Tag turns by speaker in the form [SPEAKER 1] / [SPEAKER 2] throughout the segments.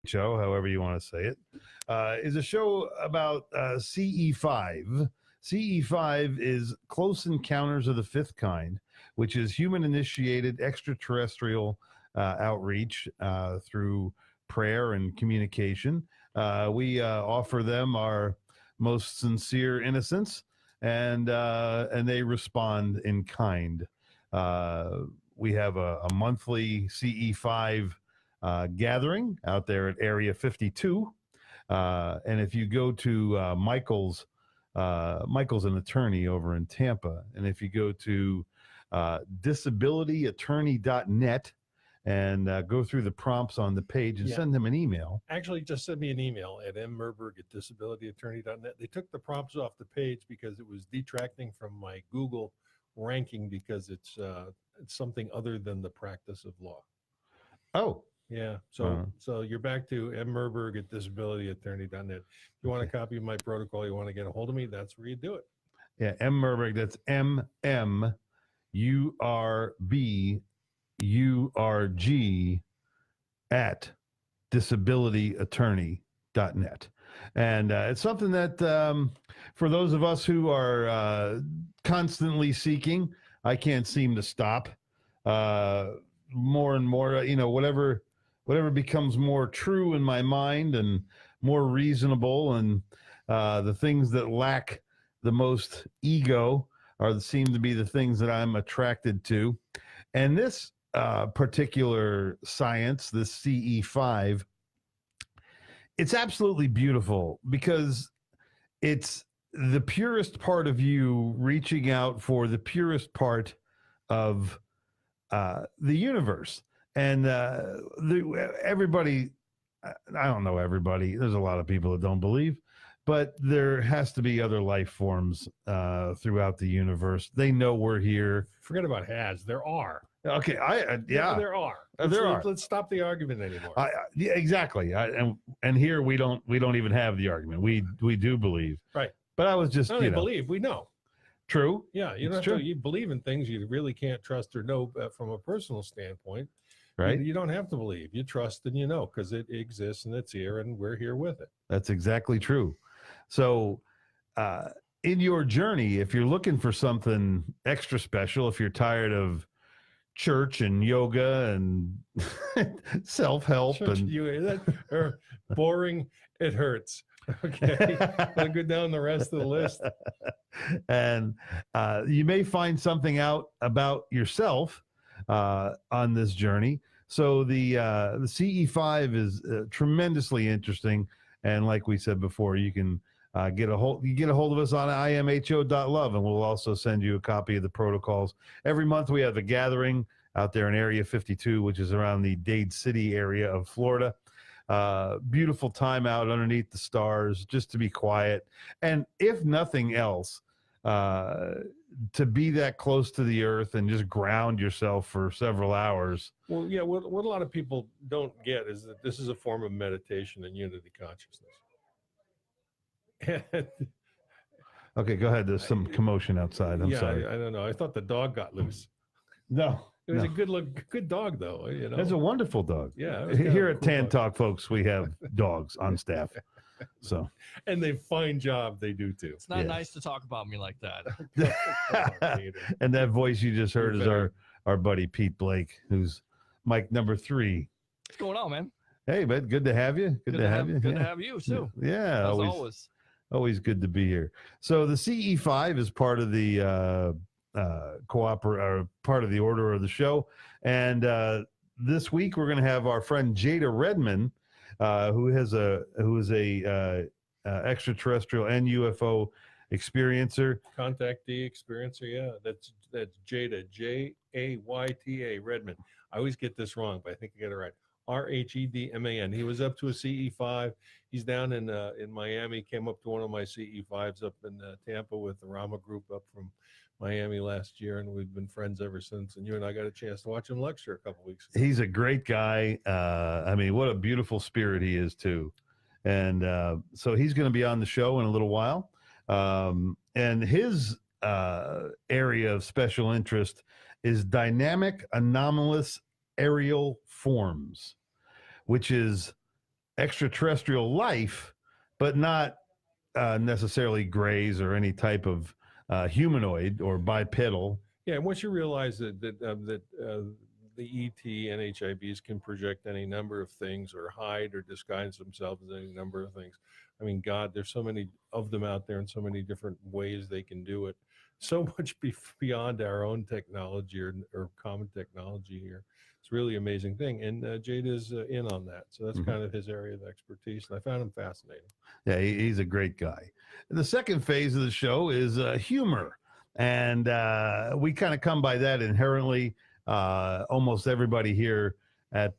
[SPEAKER 1] show, however you want to say it, is a show about CE5. CE5 is Close Encounters of the Fifth Kind, which is human initiated extraterrestrial outreach through prayer and communication. We offer them our most sincere innocence, and they respond in kind. We have a monthly CE5 gathering out there at Area 52. And if you go to Michael's an attorney over in Tampa. And if you go to disabilityattorney.net and go through the prompts on the page and send them an email.
[SPEAKER 2] Actually, just send me an email at mmurburg@disabilityattorney.net. They took the prompts off the page because it was detracting from my Google ranking because it's something other than the practice of law.
[SPEAKER 1] Oh.
[SPEAKER 2] Yeah. So you're back to mmurburg@disabilityattorney.net. If you want a copy of my protocol, you want to get a hold of me, that's where you do it.
[SPEAKER 1] Yeah, M Murburg, that's MMURBURG at disabilityattorney.net. And it's something that for those of us who are constantly seeking, I can't seem to stop. More and more, whatever becomes more true in my mind and more reasonable, and the things that lack the most ego seem to be the things that I'm attracted to. And this particular science, this CE5, it's absolutely beautiful because it's the purest part of you reaching out for the purest part of the universe. And everybody, I don't know everybody, there's a lot of people that don't believe, but there has to be other life forms throughout the universe. They know we're here.
[SPEAKER 2] Forget about has. There are.
[SPEAKER 1] Okay,
[SPEAKER 2] there are. Let's stop the argument anymore.
[SPEAKER 1] Yeah, exactly. And here we don't even have the argument. We do believe.
[SPEAKER 2] Right.
[SPEAKER 1] But I was just
[SPEAKER 2] believe. We know.
[SPEAKER 1] True.
[SPEAKER 2] Yeah, you believe in things you really can't trust or know from a personal standpoint.
[SPEAKER 1] Right.
[SPEAKER 2] You don't have to believe. You trust and you know because it exists and it's here and we're here with it.
[SPEAKER 1] That's exactly true. So in your journey, if you're looking for something extra special, if you're tired of church and yoga and self-help
[SPEAKER 2] or boring, it hurts. Okay, I'll go down the rest of the list.
[SPEAKER 1] And you may find something out about yourself on this journey. So the CE5 is tremendously interesting, and like we said before, you can get a hold of us on imho.love, and we'll also send you a copy of the protocols. Every month we have a gathering out there in Area 52, which is around the Dade City area of Florida. Beautiful time out underneath the stars, just to be quiet, and if nothing else, to be that close to the earth and just ground yourself for several hours.
[SPEAKER 2] Well, yeah, what a lot of people don't get is that this is a form of meditation and unity consciousness.
[SPEAKER 1] Okay, go ahead. There's some commotion outside. I'm sorry.
[SPEAKER 2] I don't know. I thought the dog got loose.
[SPEAKER 1] No.
[SPEAKER 2] It was a good dog, though.
[SPEAKER 1] It's a wonderful dog.
[SPEAKER 2] Yeah.
[SPEAKER 1] Here at Tan Talk, folks, we have dogs on staff. So,
[SPEAKER 2] and they fine job they do too.
[SPEAKER 3] It's not nice to talk about me like that.
[SPEAKER 1] And that voice you just heard is our buddy Pete Blake, who's mic number 3.
[SPEAKER 3] What's going on, man?
[SPEAKER 1] Hey, man, good to have you. Good to have you.
[SPEAKER 3] Good to have you too.
[SPEAKER 1] Yeah, always good to be here. So the CE5 is part of the part of the order of the show, and this week we're going to have our friend Jayta Redman, who is a extraterrestrial and UFO experiencer,
[SPEAKER 2] contactee experiencer. Yeah, that's Jayta, Jayta Redman. I always get this wrong, but I think I get it right. Redman. He was up to a CE5. He's down in Miami. Came up to one of my CE5s up in Tampa with the Rama group up from Miami last year, and we've been friends ever since. And you and I got a chance to watch him lecture a couple weeks ago.
[SPEAKER 1] He's a great guy. I mean, what a beautiful spirit he is too. And so he's going to be on the show in a little while. And his area of special interest is dynamic anomalous aerial forms, which is extraterrestrial life, but not necessarily grays or any type of humanoid or bipedal.
[SPEAKER 2] Yeah, and once you realize the ET NHIBs can project any number of things or hide or disguise themselves as any number of things. I mean, God, there's so many of them out there and so many different ways they can do it. So much beyond our own technology or common technology here. It's a really amazing thing. And Jada's in on that. So that's kind of his area of expertise. And I found him fascinating.
[SPEAKER 1] Yeah, he's a great guy. The second phase of the show is humor. And we kind of come by that inherently. Almost everybody here at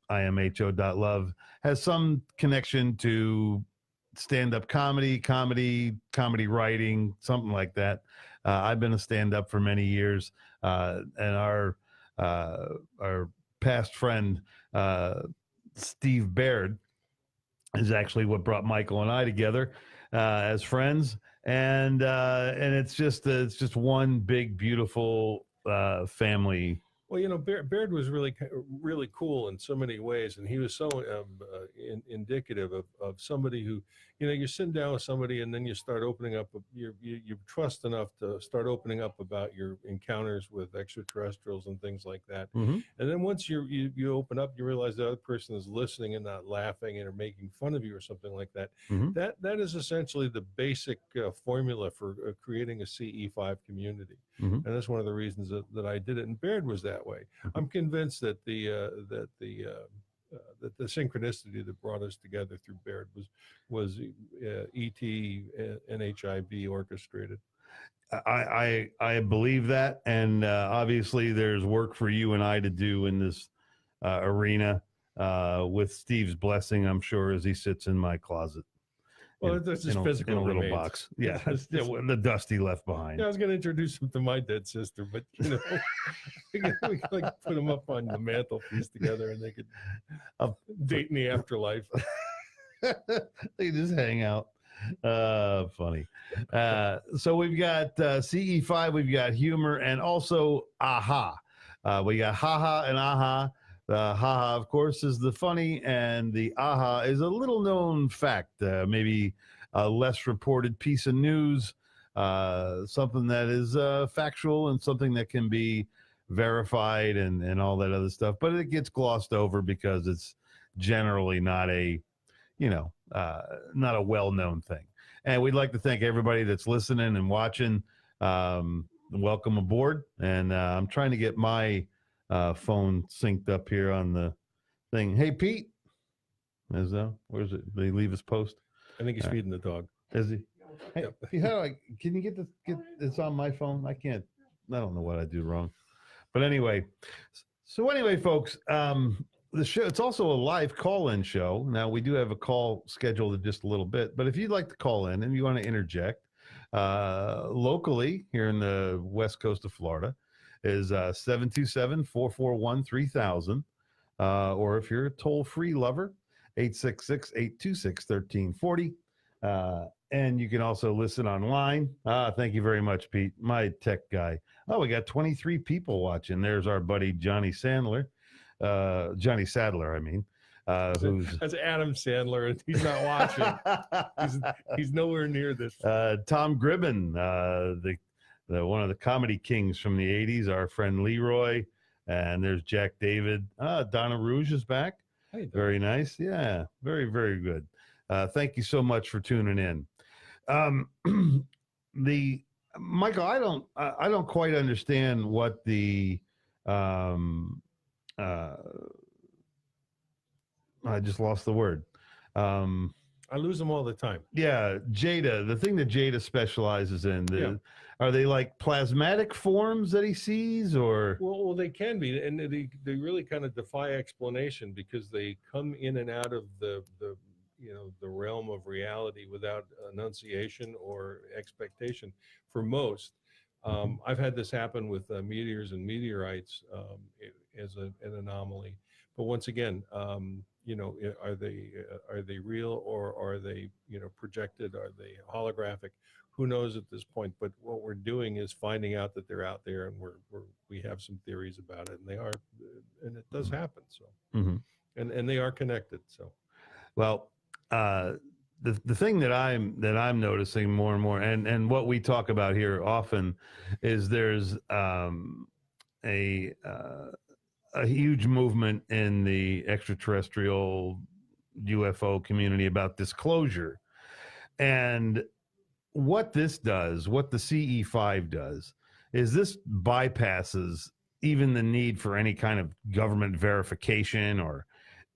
[SPEAKER 1] imho.love has some connection to stand-up comedy writing, something like that. I've been a stand-up for many years, and our past friend Steve Baird is actually what brought Michael and I together as friends, and it's just one big beautiful family.
[SPEAKER 2] Well, you know, Baird was really cool in so many ways, and he was so indicative of somebody who, you know, you're sitting down with somebody, and then you start opening up. You trust enough to start opening up about your encounters with extraterrestrials and things like that.
[SPEAKER 1] Mm-hmm.
[SPEAKER 2] And then once you open up, you realize the other person is listening and not laughing or making fun of you or something like that.
[SPEAKER 1] Mm-hmm.
[SPEAKER 2] That is essentially the basic formula for creating a CE5 community.
[SPEAKER 1] Mm-hmm.
[SPEAKER 2] And that's one of the reasons that I did it. And Baird was that way. I'm convinced that the synchronicity that brought us together through Baird was ET NHIB orchestrated.
[SPEAKER 1] I believe that, and obviously there's work for you and I to do in this arena with Steve's blessing, I'm sure, as he sits in my closet.
[SPEAKER 2] Well, that's just physical
[SPEAKER 1] in a little
[SPEAKER 2] remains.
[SPEAKER 1] box. Yeah, the dust he left behind.
[SPEAKER 2] Yeah, I was going to introduce him to my dead sister, but you know, we could like put them up on the mantelpiece together, and they could date in the afterlife.
[SPEAKER 1] They just hang out. Funny. So we've got CE5, we've got humor, and also aha. We got haha and aha. The haha, of course, is the funny, and the aha is a little known fact, maybe a less reported piece of news, something that is factual and something that can be verified and all that other stuff. But it gets glossed over because it's generally not a, not a well-known thing. And we'd like to thank everybody that's listening and watching. Welcome aboard. And I'm trying to get my phone synced up here on the thing. Hey, Pete. Where's it? Did they leave his post?
[SPEAKER 2] I think he's feeding the dog.
[SPEAKER 1] Is he? Hey, Pete, can you get this on my phone? I can't. I don't know what I do wrong. But anyway, folks, the show, it's also a live call-in show. Now, we do have a call scheduled in just a little bit, but if you'd like to call in and you want to interject locally here in the west coast of Florida, is 727-441-3000. Or if you're a toll-free lover, 866-826-1340. And you can also listen online. Thank you very much, Pete, my tech guy. Oh, we got 23 people watching. There's our buddy Johnny Sadler, I mean.
[SPEAKER 2] That's Adam Sandler, and he's not watching. he's nowhere near this.
[SPEAKER 1] Tom Gribben, one of the comedy kings from the 80s, our friend Leroy, and there's Jack David. Donna Rouge is back.
[SPEAKER 2] Hey,
[SPEAKER 1] very nice. Yeah, very, very good. Thank you so much for tuning in. Michael, I don't quite understand what the I just lost the word.
[SPEAKER 2] I lose them all the time.
[SPEAKER 1] Yeah, Jayta, the thing that Jayta specializes in, are they like plasmatic forms that he sees, or?
[SPEAKER 2] Well, they can be, and they really kind of defy explanation because they come in and out of the realm of reality without enunciation or expectation for most. I've had this happen with meteors and meteorites as an anomaly, but once again, are they real, or are they projected? Are they holographic? Who knows at this point? But what we're doing is finding out that they're out there, and we have some theories about it, and they are, and it does happen. So, and they are connected. So,
[SPEAKER 1] Well, the thing that I'm noticing more and more, and what we talk about here often, is there's a huge movement in the extraterrestrial UFO community about disclosure, and what this does, what the CE5 does, is this bypasses even the need for any kind of government verification or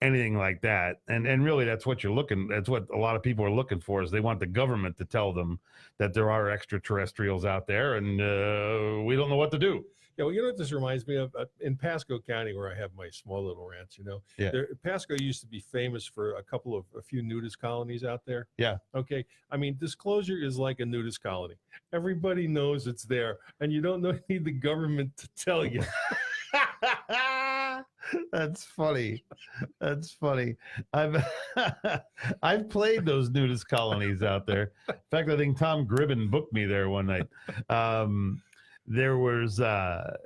[SPEAKER 1] anything like that. And really that's what that's what a lot of people are looking for, is they want the government to tell them that there are extraterrestrials out there, and we don't know what to do.
[SPEAKER 2] Yeah, well, you know what this reminds me of? In Pasco County, where I have my small little ranch,
[SPEAKER 1] Yeah.
[SPEAKER 2] Pasco used to be famous for a few nudist colonies out there.
[SPEAKER 1] Yeah.
[SPEAKER 2] Okay. I mean, disclosure is like a nudist colony. Everybody knows it's there, and you don't need the government to tell you.
[SPEAKER 1] That's funny. That's funny. I've I've played those nudist colonies out there. In fact, I think Tom Gribben booked me there one night. There was there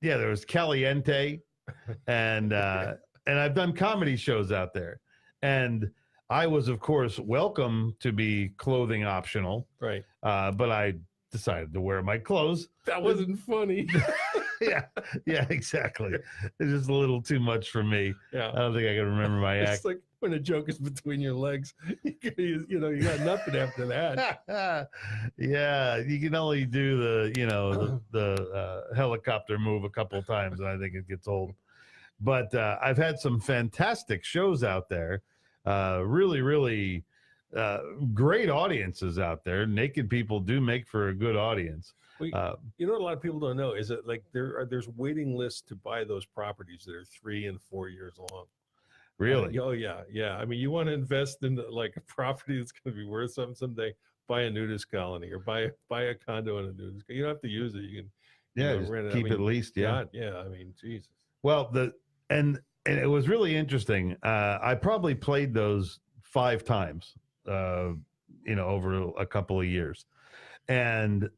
[SPEAKER 1] was Caliente, and I've done comedy shows out there, and I was, of course, welcome to be clothing optional,
[SPEAKER 2] Right.
[SPEAKER 1] but I decided to wear my clothes.
[SPEAKER 2] That wasn't funny.
[SPEAKER 1] yeah, exactly. It's just a little too much for me.
[SPEAKER 2] Yeah.
[SPEAKER 1] I don't think I can remember my act.
[SPEAKER 2] It's like when a joke is between your legs, you got nothing after that.
[SPEAKER 1] Yeah, you can only do the helicopter move a couple of times, and I think it gets old. But I've had some fantastic shows out there. Really, really great audiences out there. Naked people do make for a good audience.
[SPEAKER 2] Well, you know what a lot of people don't know is that like there's waiting lists to buy those properties that are 3 and 4 years long.
[SPEAKER 1] Really?
[SPEAKER 2] Oh yeah. I mean, you want to invest in like a property that's going to be worth something someday. Buy a nudist colony or buy a condo in a nudist. You don't have to use it. You can
[SPEAKER 1] Just
[SPEAKER 2] rent it.
[SPEAKER 1] keep it leased. Yeah.
[SPEAKER 2] God, yeah. I mean, Jesus.
[SPEAKER 1] Well, and it was really interesting. I probably played those 5 times, over a couple of years, and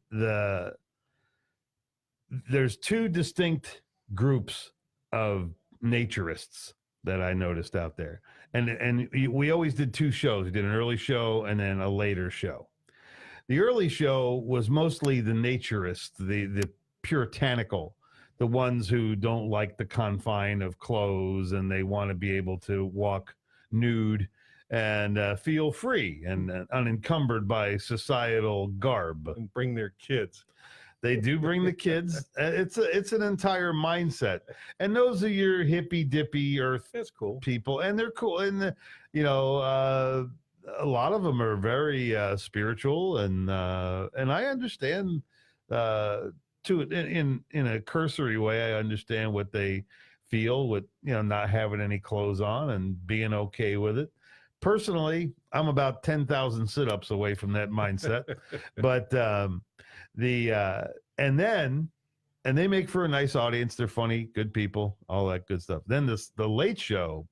[SPEAKER 1] there's 2 distinct groups of naturists that I noticed out there, and we always did 2 shows. We did an early show and then a later show. The early show was mostly the naturists, the puritanical, the ones who don't like the confine of clothes, and they want to be able to walk nude and feel free and unencumbered by societal garb.
[SPEAKER 2] And bring their kids.
[SPEAKER 1] They do bring the kids. It's an entire mindset, and those are your hippy dippy earth.
[SPEAKER 2] That's cool.
[SPEAKER 1] People, and they're cool, and a lot of them are very spiritual, and I understand in a cursory way. I understand what they feel with not having any clothes on and being okay with it. Personally, I'm about 10,000 sit-ups away from that mindset, but and they make for a nice audience. They're funny, good people, all that good stuff. Then the late show,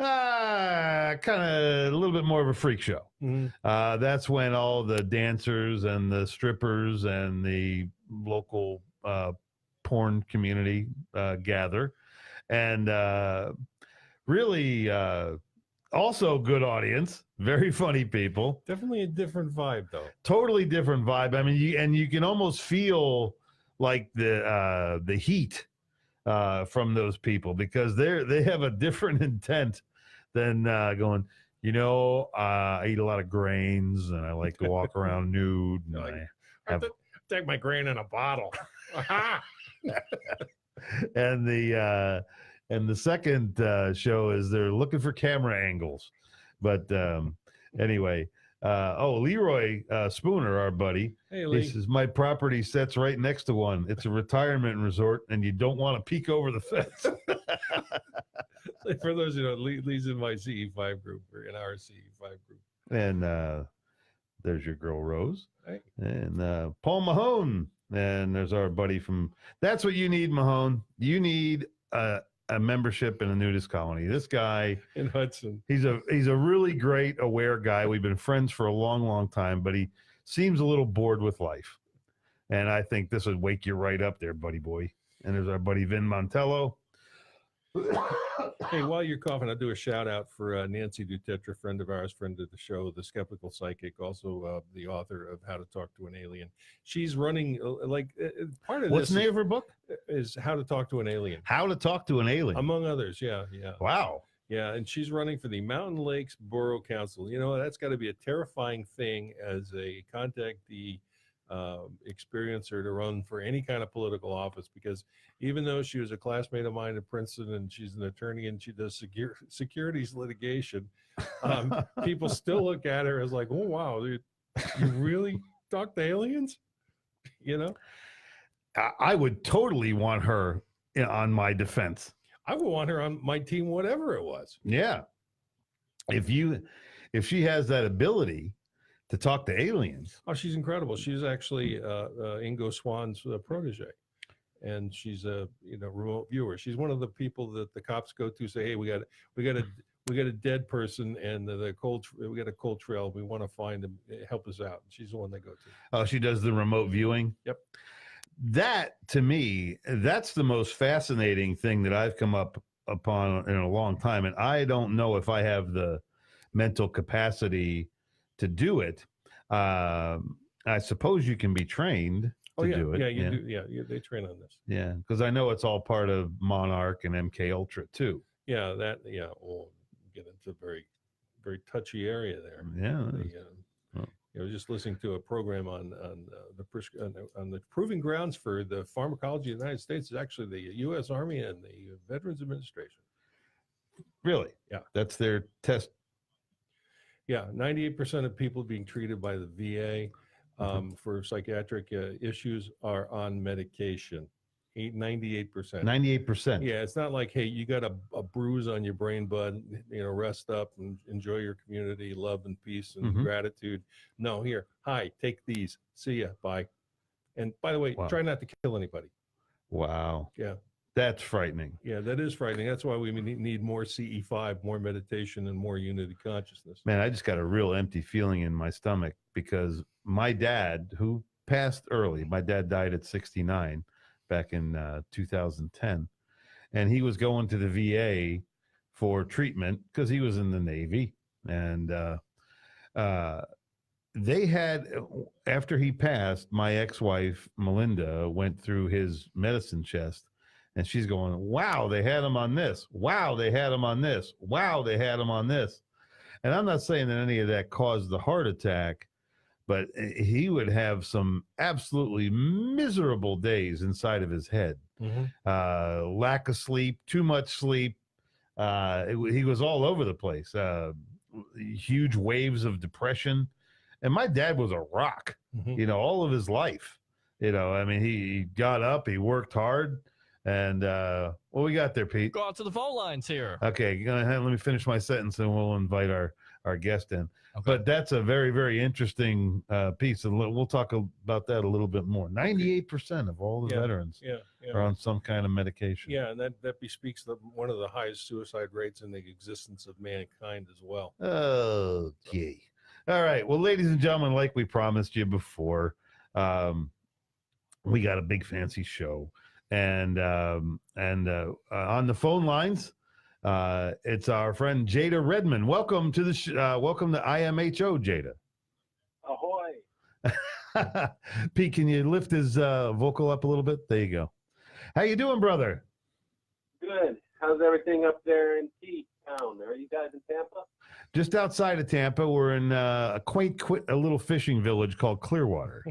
[SPEAKER 1] kind of a little bit more of a freak show.
[SPEAKER 2] Mm-hmm.
[SPEAKER 1] That's when all the dancers and the strippers and the local porn community gather, and really also good audience, very funny people.
[SPEAKER 2] Definitely a different vibe, though.
[SPEAKER 1] Totally different vibe. I mean, you can almost feel like the heat from those people, because they have a different intent than going, I eat a lot of grains and I like to walk around nude. And
[SPEAKER 2] I take my grain in a bottle.
[SPEAKER 1] And the second show is they're looking for camera angles. But anyway, Leroy Spooner, our buddy,
[SPEAKER 2] hey, Lee.
[SPEAKER 1] he says, my property sits right next to one. It's a retirement resort, and you don't want to peek over the fence.
[SPEAKER 2] For those who know, Lee's in my CE5 group, or in our CE5 group.
[SPEAKER 1] And there's your girl Rose.
[SPEAKER 2] Hey.
[SPEAKER 1] And Paul Mahone. And there's our buddy from, that's what you need, Mahone. You need a membership in a nudist colony. This guy
[SPEAKER 2] in Hudson,
[SPEAKER 1] he's a really great, aware guy. We've been friends for a long, long time, but he seems a little bored with life. And I think this would wake you right up there, buddy boy. And there's our buddy Vin Montello.
[SPEAKER 2] Hey, while you're coughing, I'll do a shout out for Nancy Dutetra, friend of ours, friend of the show, the skeptical psychic, also the author of How to Talk to an Alien. She's running part of
[SPEAKER 1] What's
[SPEAKER 2] this
[SPEAKER 1] the name of her book?
[SPEAKER 2] is How to Talk to an Alien,
[SPEAKER 1] How to Talk to an Alien.
[SPEAKER 2] among others. Yeah.
[SPEAKER 1] Wow.
[SPEAKER 2] Yeah, and she's running for the Mountain Lakes Borough Council. You know, that's got to be a terrifying thing as a contactee experiencer to run for any kind of political office, because even though she was a classmate of mine at Princeton and she's an attorney and she does securities litigation, people still look at her as like, oh, wow, dude, you really talk to aliens? You know?
[SPEAKER 1] I would totally want her on my defense.
[SPEAKER 2] I would want her on my team, whatever it was.
[SPEAKER 1] Yeah. If she has that ability to talk to aliens.
[SPEAKER 2] Oh, she's incredible. She's actually Ingo Swan's protege, and she's a remote viewer. She's one of the people that the cops go to say, "Hey, we got a dead person, and we got a cold trail. We want to find him. Help us out." She's the one they go to.
[SPEAKER 1] Oh, she does the remote viewing.
[SPEAKER 2] Yep.
[SPEAKER 1] That, to me, that's the most fascinating thing that I've come up upon in a long time, and I don't know if I have the mental capacity to do it. I suppose you can be trained to do it.
[SPEAKER 2] Yeah, you do. Yeah, they train on this.
[SPEAKER 1] Yeah, because I know it's all part of Monarch and MK Ultra too.
[SPEAKER 2] Yeah, we'll get into very, very touchy area there.
[SPEAKER 1] Yeah.
[SPEAKER 2] I was just listening to a program on the proving grounds for the pharmacology of the United States is actually the U.S. Army and the Veterans Administration.
[SPEAKER 1] Really?
[SPEAKER 2] Yeah.
[SPEAKER 1] That's their test.
[SPEAKER 2] Yeah, 98% of people being treated by the VA for psychiatric issues are on medication. 98%.
[SPEAKER 1] 98%.
[SPEAKER 2] Yeah, it's not like, hey, you got a bruise on your brain, bud. Rest up and enjoy your community, love and peace and gratitude. No, here, hi, take these. See ya, bye. And by the way, try not to kill anybody.
[SPEAKER 1] Wow.
[SPEAKER 2] Yeah.
[SPEAKER 1] That's frightening.
[SPEAKER 2] Yeah, that is frightening. That's why we need more CE5, more meditation, and more unity consciousness.
[SPEAKER 1] Man, I just got a real empty feeling in my stomach because my dad, who passed early, my dad died at 69 back in 2010, and he was going to the VA for treatment because he was in the Navy. And they had, after he passed, my ex-wife, Melinda, went through his medicine chest. And she's going, wow, they had him on this. Wow, they had him on this. Wow, they had him on this. And I'm not saying that any of that caused the heart attack, but he would have some absolutely miserable days inside of his head. Lack of sleep, too much sleep. He was all over the place. Huge waves of depression. And my dad was a rock, all of his life. I mean, he got up, he worked hard. And what we got there, Pete?
[SPEAKER 3] Go out to the phone lines here.
[SPEAKER 1] Okay, let me finish my sentence and we'll invite our guest in.
[SPEAKER 3] Okay.
[SPEAKER 1] But that's a very, very interesting piece, and we'll talk about that a little bit more. 98% of all the veterans are on some kind of medication.
[SPEAKER 2] Yeah, and that bespeaks one of the highest suicide rates in the existence of mankind as well.
[SPEAKER 1] Okay. All right. Well, ladies and gentlemen, like we promised you before, we got a big fancy show. And on the phone lines, it's our friend Jayta Redman. Welcome to welcome to IMHO, Jayta.
[SPEAKER 4] Ahoy!
[SPEAKER 1] Pete, can you lift his vocal up a little bit? There you go. How you doing, brother?
[SPEAKER 4] Good. How's everything up there in T-Town? Are you guys in Tampa?
[SPEAKER 1] Just outside of Tampa. We're in a quaint little fishing village called Clearwater.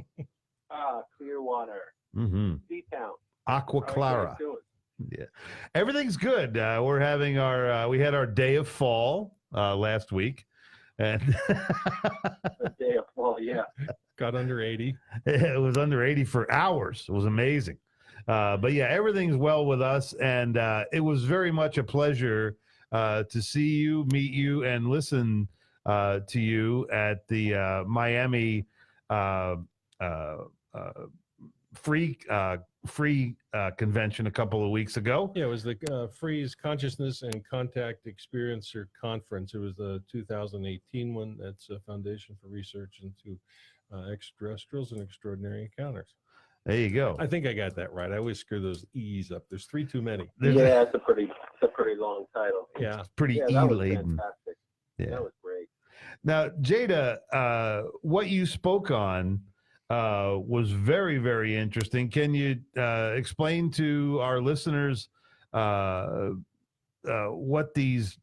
[SPEAKER 4] Clearwater.
[SPEAKER 1] Mm-hmm.
[SPEAKER 4] T-Town.
[SPEAKER 1] Aqua Clara. Yeah, everything's good. We're having we had our day of fall last week, and
[SPEAKER 4] The day of fall, yeah.
[SPEAKER 2] Got under 80.
[SPEAKER 1] it was under 80 for hours. It was amazing. But yeah, everything's well with us, and it was very much a pleasure to see you, meet you, and listen to you at the Miami free convention a couple of weeks ago.
[SPEAKER 2] Yeah, it was the Freeze Consciousness and Contact Experiencer Conference. It was the 2018 one. That's a Foundation for Research into Extraterrestrials and Extraordinary Encounters.
[SPEAKER 1] There you go.
[SPEAKER 2] I think I got that right. I always screw those E's up. There's 3 too many.
[SPEAKER 4] Yeah, it's a pretty long title.
[SPEAKER 2] Yeah.
[SPEAKER 1] Pretty
[SPEAKER 4] Yeah, that was
[SPEAKER 1] E-laden.
[SPEAKER 4] fantastic.
[SPEAKER 1] Yeah.
[SPEAKER 4] That was great.
[SPEAKER 1] Now, Jayta, what you spoke on was very, very interesting. Can you explain to our listeners what these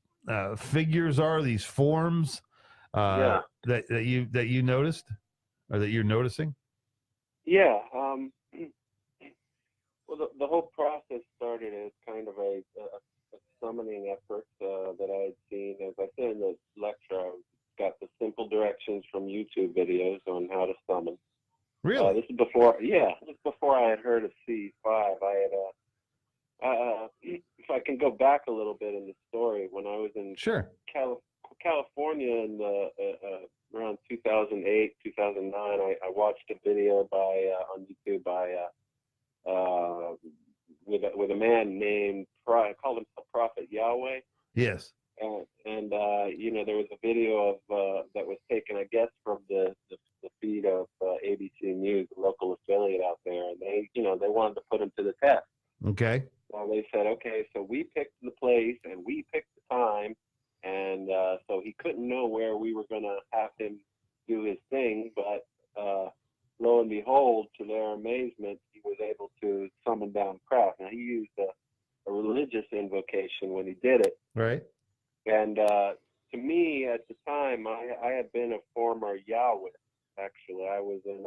[SPEAKER 1] figures are? These forms
[SPEAKER 4] Yeah.
[SPEAKER 1] that you noticed, or that you're noticing?
[SPEAKER 4] Yeah. Well, the whole process started as kind of a summoning effort that I had seen. As I said in the lecture, I got the simple directions from YouTube videos on how to summon.
[SPEAKER 1] Really?
[SPEAKER 4] This is before I had heard of C5. I had, if I can go back a little bit in the story, when I was in
[SPEAKER 1] Sure.
[SPEAKER 4] California in around 2008, 2009, I watched a video on YouTube by with a man named called himself Prophet Yahweh,
[SPEAKER 1] Yes.
[SPEAKER 4] and there was a video of that was taken, I guess, from the feed of ABC News, the local affiliate out there, and they wanted to put him to the test.
[SPEAKER 1] Okay.
[SPEAKER 4] So they said, okay, so we picked the place and we picked the time, and so he couldn't know where we were going to have him do his thing, but lo and behold, to their amazement, he was able to summon down crowd. Now, he used a religious invocation when he did it,
[SPEAKER 1] Right.
[SPEAKER 4] and to me, at the time, I had been a former Yahweh. Actually, I was in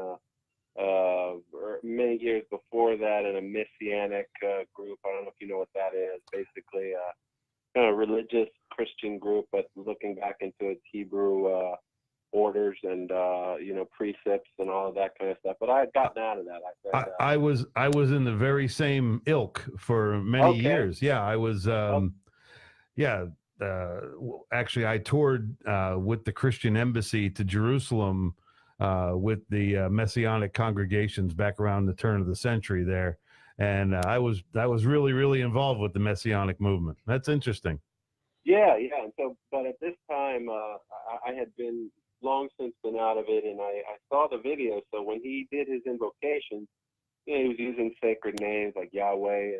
[SPEAKER 4] many years before that in a Messianic group. I don't know if you know what that is. Basically, kind of religious Christian group, but looking back into its Hebrew orders and precepts and all of that kind of stuff. But I had gotten out of that.
[SPEAKER 1] I was in the very same ilk for many
[SPEAKER 4] Okay.
[SPEAKER 1] years. Yeah, I was. Actually, I toured with the Christian Embassy to Jerusalem with the Messianic congregations back around the turn of the century there, and I was really, really involved with the Messianic movement. That's interesting.
[SPEAKER 4] Yeah. And so, but at this time, I had been long since been out of it, and I saw the video. So when he did his invocations, he was using sacred names like Yahweh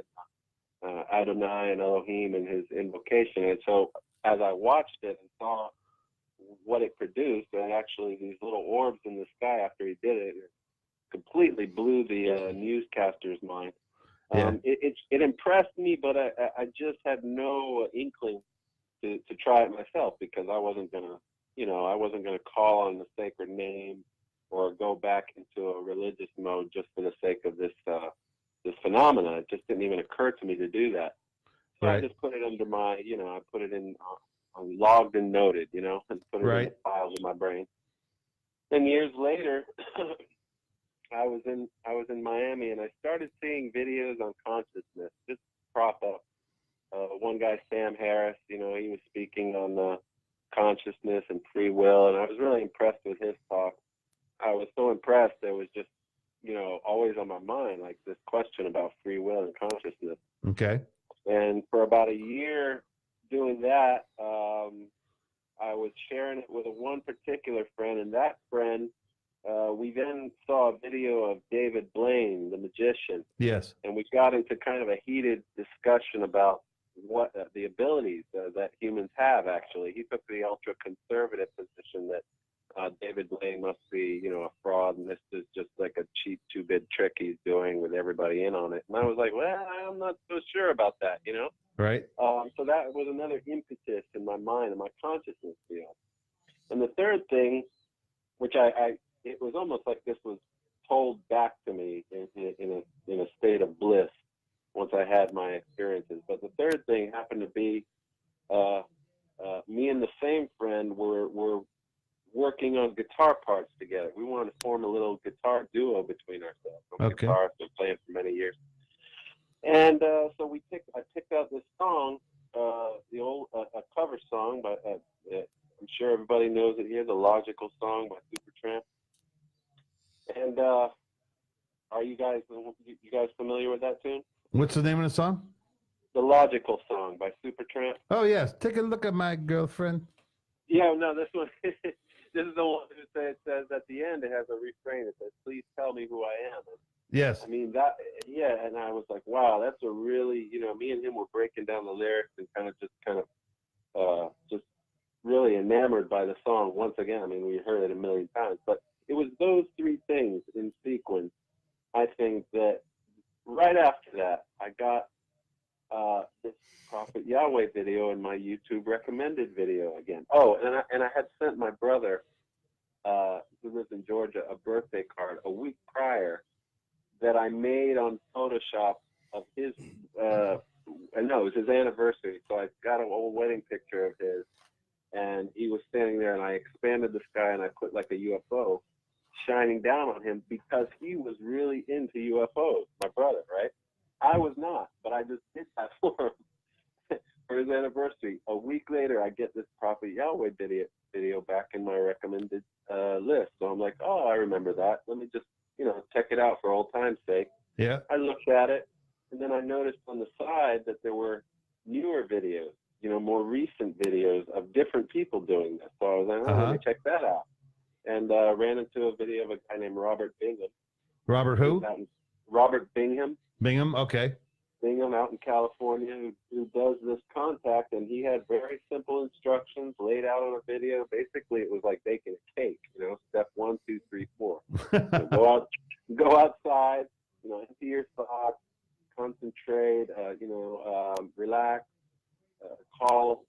[SPEAKER 4] and Adonai and Elohim in his invocation. And so as I watched it and saw what it produced, and actually these little orbs in the sky after he did it, it completely blew the newscaster's mind.
[SPEAKER 1] Yeah.
[SPEAKER 4] It impressed me, but I just had no inkling to try it myself, because I wasn't gonna call on the sacred name or go back into a religious mode just for the sake of this phenomena. It just didn't even occur to me to do that. So
[SPEAKER 1] Right.
[SPEAKER 4] I just put it under my, I put it in logged and noted, and put it in the files in my brain. Then years later, I was in Miami, and I started seeing videos on consciousness just crop up. One guy, Sam Harris, he was speaking on consciousness and free will, and I was really impressed with his talk. I was so impressed, it was just, always on my mind, like this question about free will and consciousness.
[SPEAKER 1] Okay.
[SPEAKER 4] And for about a year doing that, I was sharing it with one particular friend, and that friend, we then saw a video of David Blaine, the magician.
[SPEAKER 1] Yes.
[SPEAKER 4] And we got into kind of a heated discussion about what the abilities that humans have. Actually, he took the ultra conservative position that David Blaine must be, a fraud, and this is just like a cheap 2-bit trick he's doing with everybody in on it. And I was like, well, I'm not so sure about that,
[SPEAKER 1] Right.
[SPEAKER 4] So that was another impetus in my mind and my consciousness field. And the third thing, which it was almost like this was told back to me in a state of bliss once I had my experiences. But the third thing happened to be me and the same friend were working on guitar parts together. We wanted to form a little guitar duo between ourselves. I'm a guitarist, been playing for many years. And so I picked out this song, the old a cover song, but I'm sure everybody knows it here, the Logical Song by Supertramp. And are you guys familiar with that tune?
[SPEAKER 1] What's the name of the song?
[SPEAKER 4] The Logical Song by Supertramp.
[SPEAKER 1] Oh yes. Take a look at my girlfriend.
[SPEAKER 4] Yeah, no, this one. This is the one who says at the end, it has a refrain. It says, "Please tell me who I am." And
[SPEAKER 1] Yes.
[SPEAKER 4] I mean, that, yeah, and I was like, wow, that's a really, me and him were breaking down the lyrics and just really enamored by the song once again. I mean, we heard it a million times, but it was those three things in sequence. I think that right after that, I got this Prophet Yahweh video in my YouTube recommended video again. Oh, and I had sent my brother, who lives in Georgia, a birthday card a week prior that I made on Photoshop of his, it was his anniversary. So I got an old wedding picture of his, and he was standing there, and I expanded the sky, and I put like a UFO shining down on him because he was really into UFOs, my brother, right? I was not, but I just did that for him for his anniversary. A week later, I get this Prophet Yahweh video back in my recommended list. So I'm like, oh, I remember that. Let me just, check it out for old time's sake.
[SPEAKER 1] Yeah.
[SPEAKER 4] I looked at it, and then I noticed on the side that there were newer videos, more recent videos of different people doing this. So I was like, let me check that out. And ran into a video of a guy named Robert Bingham.
[SPEAKER 1] Robert who?
[SPEAKER 4] Robert Bingham.
[SPEAKER 1] Bingham. Okay.
[SPEAKER 4] Bingham out in California who does this contact, and he had very simple instructions laid out on a video. Basically, it was like baking a cake, step 1, 2, 3, 4. Go outside, empty your thoughts, concentrate, relax, call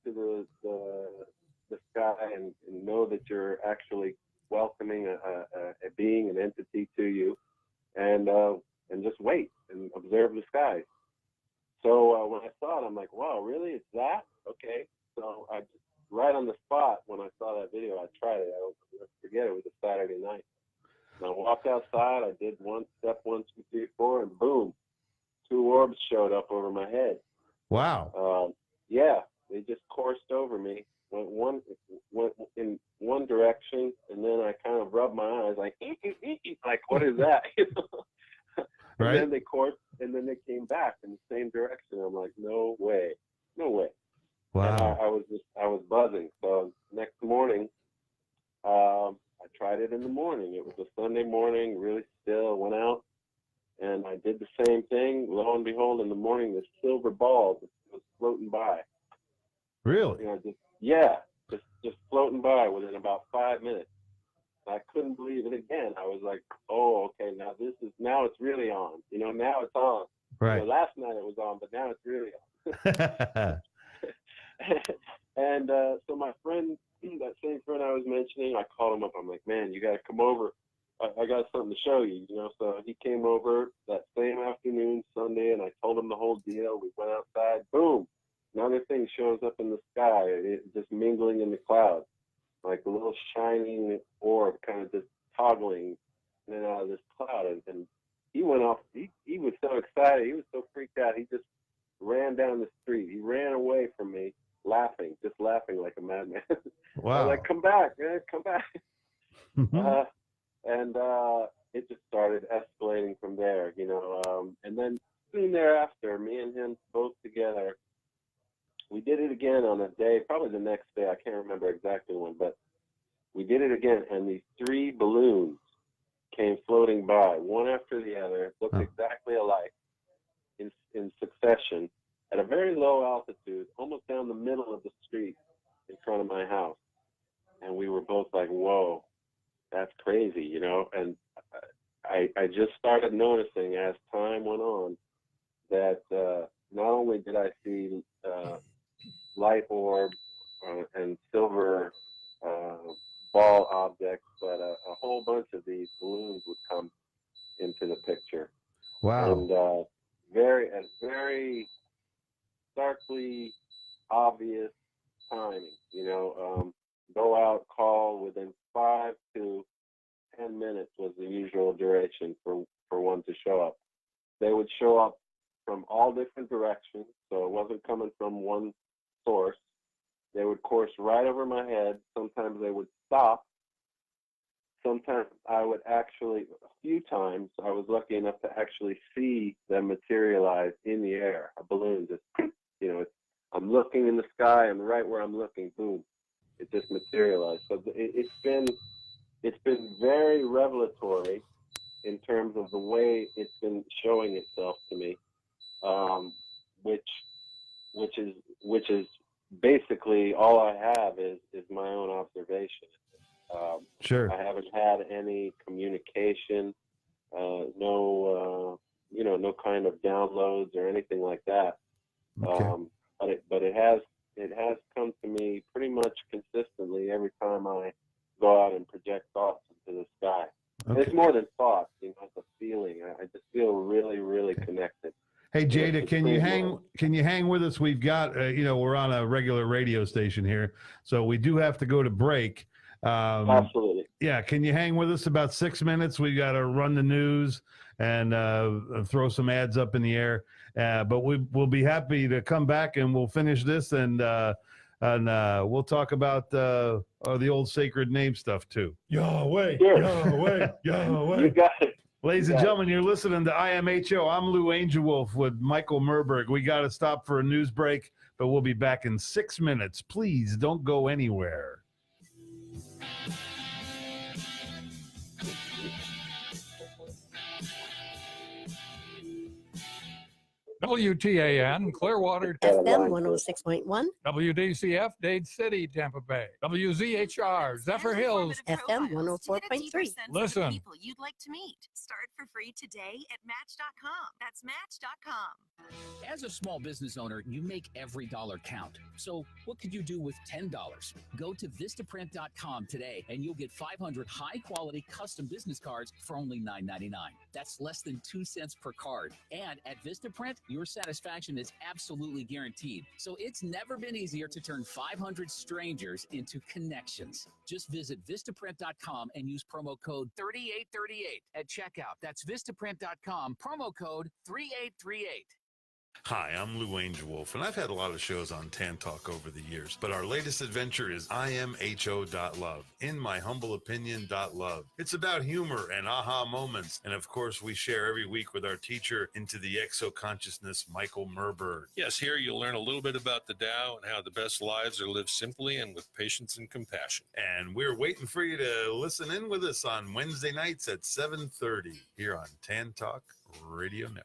[SPEAKER 4] to the sky and know that you're actually welcoming a being, an entity to you, and just wait and observe the skies. So when I saw it, I'm like, wow, really? It's that? Okay. So I just, right on the spot, when I saw that video, I tried it. I don't forget, it was a Saturday night. And I walked outside, I did step 1, 2, 3, 4, and boom, 2 orbs showed up over my head.
[SPEAKER 1] Wow.
[SPEAKER 4] Yeah, they just coursed over me. Went in one direction, and then I kind of rubbed my eyes like, like, what is that? And
[SPEAKER 1] Right.
[SPEAKER 4] then they coursed, and then they came back in the same direction. I'm like, no way.
[SPEAKER 1] Wow.
[SPEAKER 4] And I was buzzing. So next morning, I tried it in the morning. It was a Sunday morning, really still. Went out, and I did the same thing. Lo and behold, in the morning, this silver ball was floating by.
[SPEAKER 1] Really?
[SPEAKER 4] Just floating by within about 5 minutes. I couldn't believe it again. I was like, oh, okay, now it's really on. Now it's on.
[SPEAKER 1] Right.
[SPEAKER 4] Last night it was on, but now it's really on. And so my friend, that same friend I was mentioning, I called him up. I'm like, man, you got to come over. I got something to show you, So he came over that same afternoon, Sunday, and I told him the whole deal. We went outside. Boom. Another thing shows up in the sky, just mingling in the clouds, like a little shining orb kind of just toggling in and out of this cloud. And he went off. He was so excited. He was so freaked out. He just ran down the street. He ran away from me, just laughing like a madman.
[SPEAKER 1] Wow.
[SPEAKER 4] I was like, come back, man, come back. And it just started escalating from there, and then soon thereafter, me and him both together, we did it again on a day, probably the next day. I can't remember exactly when, but we did it again, and these 3 balloons came floating by, one after the other, looked exactly alike in succession at a very low altitude, almost down the middle of the street in front of my house. And we were both like, whoa, that's crazy, And I just started noticing as time went on that not only did I see light orbs and silver ball objects, but a whole bunch of these balloons would come into the picture.
[SPEAKER 1] Wow.
[SPEAKER 4] And very starkly obvious timing, go out, call within 5 to 10 minutes was the usual duration for one to show up. They would show up from all different directions, so it wasn't coming from one source. They would course right over my head. Sometimes they would stop. Sometimes I would actually, a few times, I was lucky enough to actually see them materialize in the air. A balloon just, I'm looking in the sky, and right where I'm looking, boom, it just materialized. So it's been very revelatory in terms of the way it's been showing itself to me, which is basically all I have is my own observation.
[SPEAKER 1] Sure.
[SPEAKER 4] I haven't had any communication, no kind of downloads or anything like that.
[SPEAKER 1] Okay.
[SPEAKER 4] But it has come to me pretty much consistently every time I go out and project thoughts into the sky. And it's more than thoughts, it's a feeling. I just feel really, really connected.
[SPEAKER 1] Hey Jayta, can you hang with us? We've got we're on a regular radio station here, so we do have to go to break.
[SPEAKER 4] Absolutely.
[SPEAKER 1] Yeah, can you hang with us about 6 minutes? We got to run the news and throw some ads up in the air. But we'll be happy to come back and we'll finish this and we'll talk about the old sacred name stuff too.
[SPEAKER 2] Yahweh,
[SPEAKER 4] Sure.
[SPEAKER 2] Yahweh, Yahweh.
[SPEAKER 4] You got it.
[SPEAKER 1] Ladies and gentlemen, you're listening to IMHO. I'm Lou Angelwolf with Michael Murburg. We got to stop for a news break, but we'll be back in 6 minutes. Please don't go anywhere.
[SPEAKER 5] WTAN, Clearwater,
[SPEAKER 6] FM 106.1,
[SPEAKER 5] WDCF, Dade City, Tampa Bay, WZHR, Zephyr Hills,
[SPEAKER 6] FM 104.3.
[SPEAKER 5] Listen.
[SPEAKER 7] People you'd like to meet. Start for free today at Match.com. That's Match.com.
[SPEAKER 8] As a small business owner, you make every dollar count. So what could you do with $10? Go to Vistaprint.com today and you'll get 500 high-quality custom business cards for only $9.99. That's less than 2 cents per card. And at Vistaprint, your satisfaction is absolutely guaranteed. So it's never been easier to turn 500 strangers into connections. Just visit Vistaprint.com and use promo code 3838 at checkout. That's Vistaprint.com, promo code 3838.
[SPEAKER 1] Hi, I'm Lou Angelwolf, and I've had a lot of shows on Tan Talk over the years, but our latest adventure is imho.love, in my humble opinion, .love. It's about humor and aha moments, and of course, we share every week with our teacher into the exo-consciousness, Michael Murburg.
[SPEAKER 2] Yes, here you'll learn a little bit about the Tao and how the best lives are lived simply and with patience and compassion.
[SPEAKER 1] And we're waiting for you to listen in with us on Wednesday nights at 7:30 here on Tan Talk Radio Network.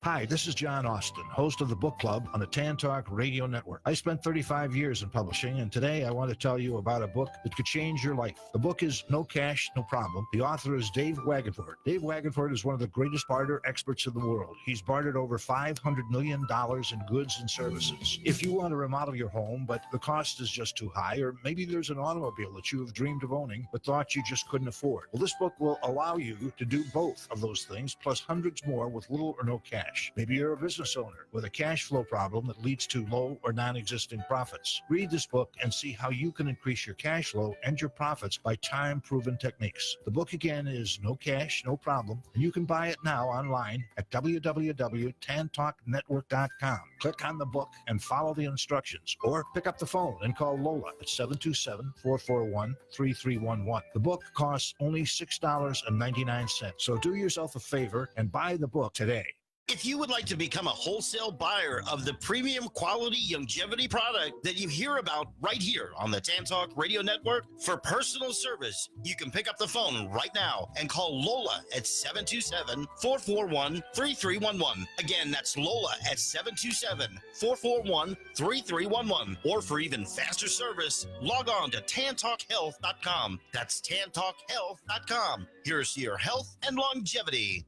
[SPEAKER 9] Hi, this is John Austin, host of the Book Club on the Tan Talk Radio Network. I spent 35 years in publishing, and today I want to tell you about a book that could change your life. The book is No Cash, No Problem. The author is Dave Wagenford. Dave Wagenford is one of the greatest barter experts in the world. He's bartered over $500 million in goods and services. If you want to remodel your home, but the cost is just too high, or maybe there's an automobile that you have dreamed of owning, but thought you just couldn't afford. Well, this book will allow you to do both of those things, plus hundreds more with little or no cash. Maybe you're a business owner with a cash flow problem that leads to low or non-existent profits. Read this book and see how you can increase your cash flow and your profits by time-proven techniques. The book again is No Cash, No Problem, and you can buy it now online at www.tantalknetwork.com. Click on the book and follow the instructions, or pick up the phone and call Lola at 727-441-3311. The book costs only $6.99, so do yourself a favor and buy the book today.
[SPEAKER 10] If you would like to become a wholesale buyer of the premium quality longevity product that you hear about right here on the Tan Talk Radio Network for personal service, you can pick up the phone right now and call Lola at 727-441-3311. Again, that's Lola at 727-441-3311. Or for even faster service, log on to tantalkhealth.com. That's tantalkhealth.com. Here's to your health and longevity.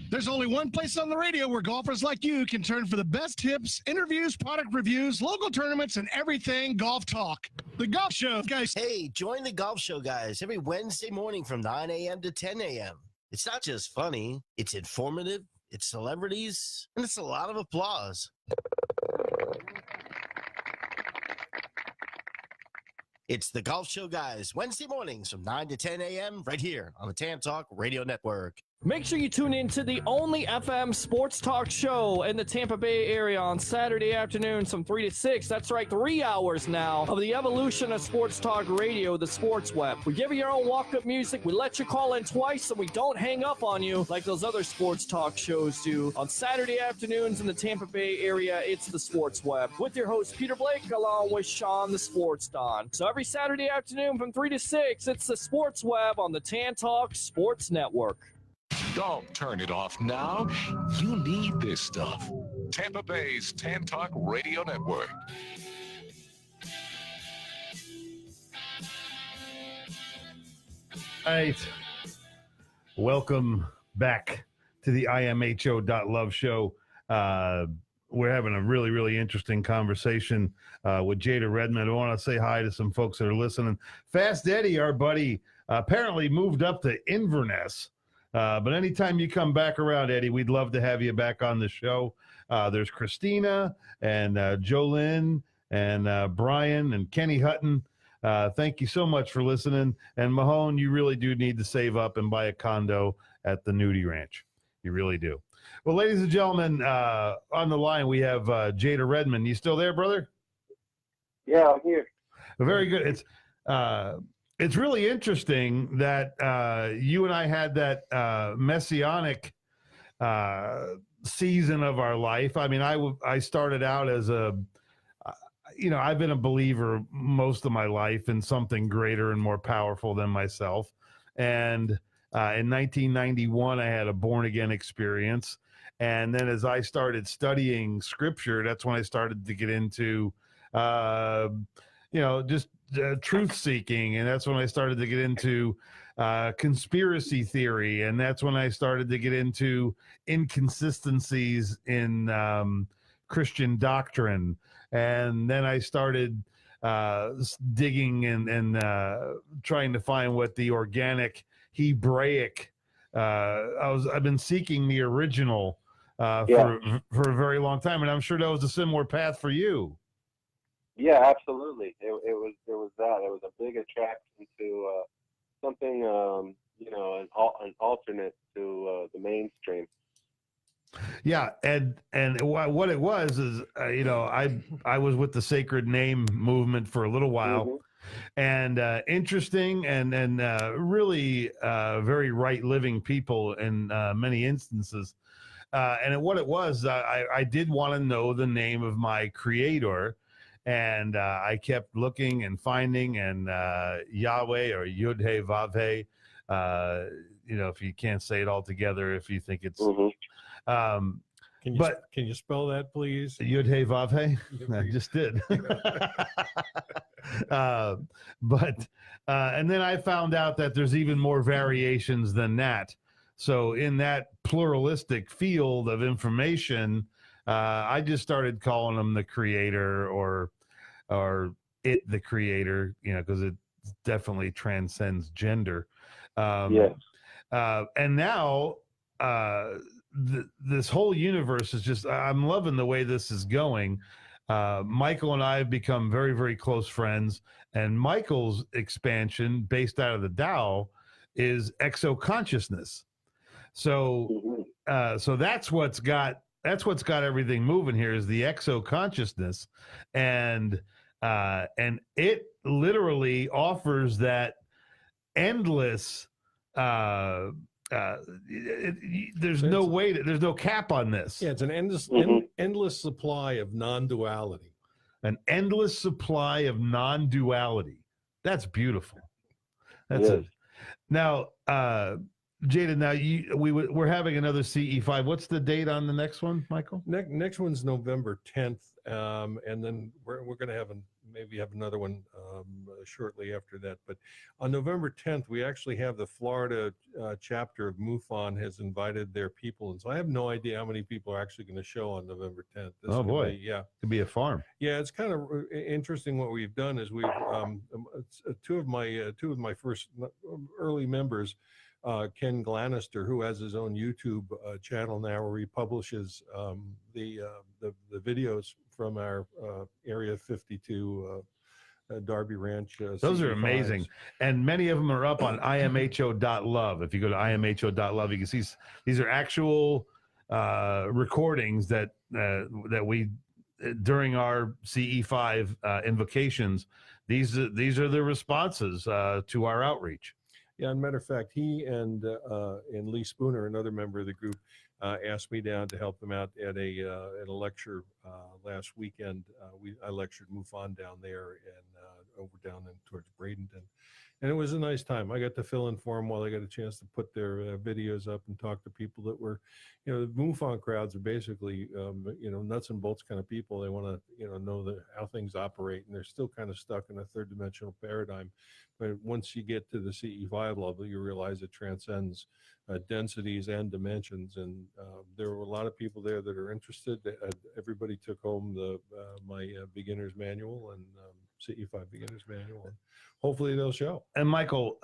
[SPEAKER 11] There's only one place on the radio where golfers like you can turn for the best tips, interviews, product reviews, local tournaments, and everything golf talk. The Golf Show, guys.
[SPEAKER 12] Hey, join the Golf Show, guys, every Wednesday morning from 9 a.m. to 10 a.m. It's not just funny, it's informative, it's celebrities, and it's a lot of applause. It's the Golf Show, guys, Wednesday mornings from 9 to 10 a.m. right here on the Tan Talk Radio Network.
[SPEAKER 3] Make sure you tune in to the only FM sports talk show in the Tampa Bay area on Saturday afternoons from 3 to 6. That's right, 3 hours now of the evolution of sports talk radio, the Sports Web. We give you your own walk-up music. We let you call in twice, and we don't hang up on you like those other sports talk shows do. On Saturday afternoons in the Tampa Bay area, it's the Sports Web with your host, Peter Blake, along with Sean the Sports Don. So every Saturday afternoon from 3 to 6, it's the Sports Web on the Tan Talk Sports Network.
[SPEAKER 13] Don't turn it off now. You need this stuff. Tampa Bay's Tan Talk Radio Network.
[SPEAKER 1] All right. Welcome back to the imho.love show. We're having a really, really interesting conversation with Jayta Redman. I want to say hi to some folks that are listening. Fast Eddie, our buddy, apparently moved up to Inverness. But anytime you come back around, Eddie, we'd love to have you back on the show. There's Christina and Jolynn and Brian and Kenny Hutton. Thank you so much for listening. And Mahone, you really do need to save up and buy a condo at the Nudie Ranch. You really do. Well, ladies and gentlemen, on the line, we have Jayta Redman. You still there, brother?
[SPEAKER 4] Yeah, I'm here.
[SPEAKER 1] Very good. It's really interesting that you and I had that messianic season of our life. I mean, I started out as I've been a believer most of my life in something greater and more powerful than myself. And in 1991, I had a born-again experience. And then as I started studying Scripture, that's when I started to get into, just truth seeking, and that's when I started to get into conspiracy theory, and that's when I started to get into inconsistencies in Christian doctrine, and then I started digging and trying to find what the organic Hebraic. I've been seeking the original for a very long time, and I'm sure that was a similar path for you.
[SPEAKER 4] Yeah, absolutely. It was that. It was a big attraction to something, an alternate to the mainstream.
[SPEAKER 1] Yeah, and what it was is, I was with the Sacred Name movement for a little while, and interesting and really very right living people in many instances. And what it was, I did want to know the name of my creator. And I kept looking and finding, and Yahweh or Yud-He Vav-He, if you can't say it all together, if you think it's...
[SPEAKER 2] Can you spell that, please?
[SPEAKER 1] Yud-He Vav-He? I just did. And then I found out that there's even more variations than that. So in that pluralistic field of information, I just started calling him the creator or it the creator, because it definitely transcends gender. And now this whole universe is just, I'm loving the way this is going. Michael and I have become very, very close friends, and Michael's expansion based out of the Tao is exo-consciousness. So that's what's got everything moving here, is the exo-consciousness, and it literally offers that endless there's no cap on this.
[SPEAKER 2] Yeah, it's an endless supply of non-duality.
[SPEAKER 1] An endless supply of non-duality. That's beautiful. That's it. Now, Jayta, we're having another CE5. What's the date on the next one, Michael?
[SPEAKER 2] Next one's November 10th, and then we're going to have another one shortly after that. But on November 10th, we actually have the Florida chapter of MUFON has invited their people, and so I have no idea how many people are actually going to show on November 10th.
[SPEAKER 1] Oh boy, could be a farm.
[SPEAKER 2] Yeah, it's kind of interesting. What we've done is we've two of my first early members. Ken Glanister, who has his own YouTube channel now, where he publishes the videos from our Area 52 Darby Ranch.
[SPEAKER 1] Those are
[SPEAKER 2] CE5s.
[SPEAKER 1] amazing. And many of them are up on imho.love. If you go to imho.love, you can see these are actual recordings that we during our CE5 invocations. These are the responses to our outreach.
[SPEAKER 2] Yeah, and matter of fact, he and Lee Spooner, another member of the group, asked me down to help them out at a lecture last weekend. I lectured MUFON down there and over down towards Bradenton, and it was a nice time. I got to fill in for them while they got a chance to put their videos up and talk to people that were, the MUFON crowds are basically, nuts and bolts kind of people. They want to, know how things operate, and they're still kind of stuck in a third dimensional paradigm. But once you get to the CE5 level, you realize it transcends densities and dimensions. And there were a lot of people there that are interested. Everybody took home my beginner's manual and CE5 beginner's manual. And hopefully they'll show.
[SPEAKER 1] And Michael,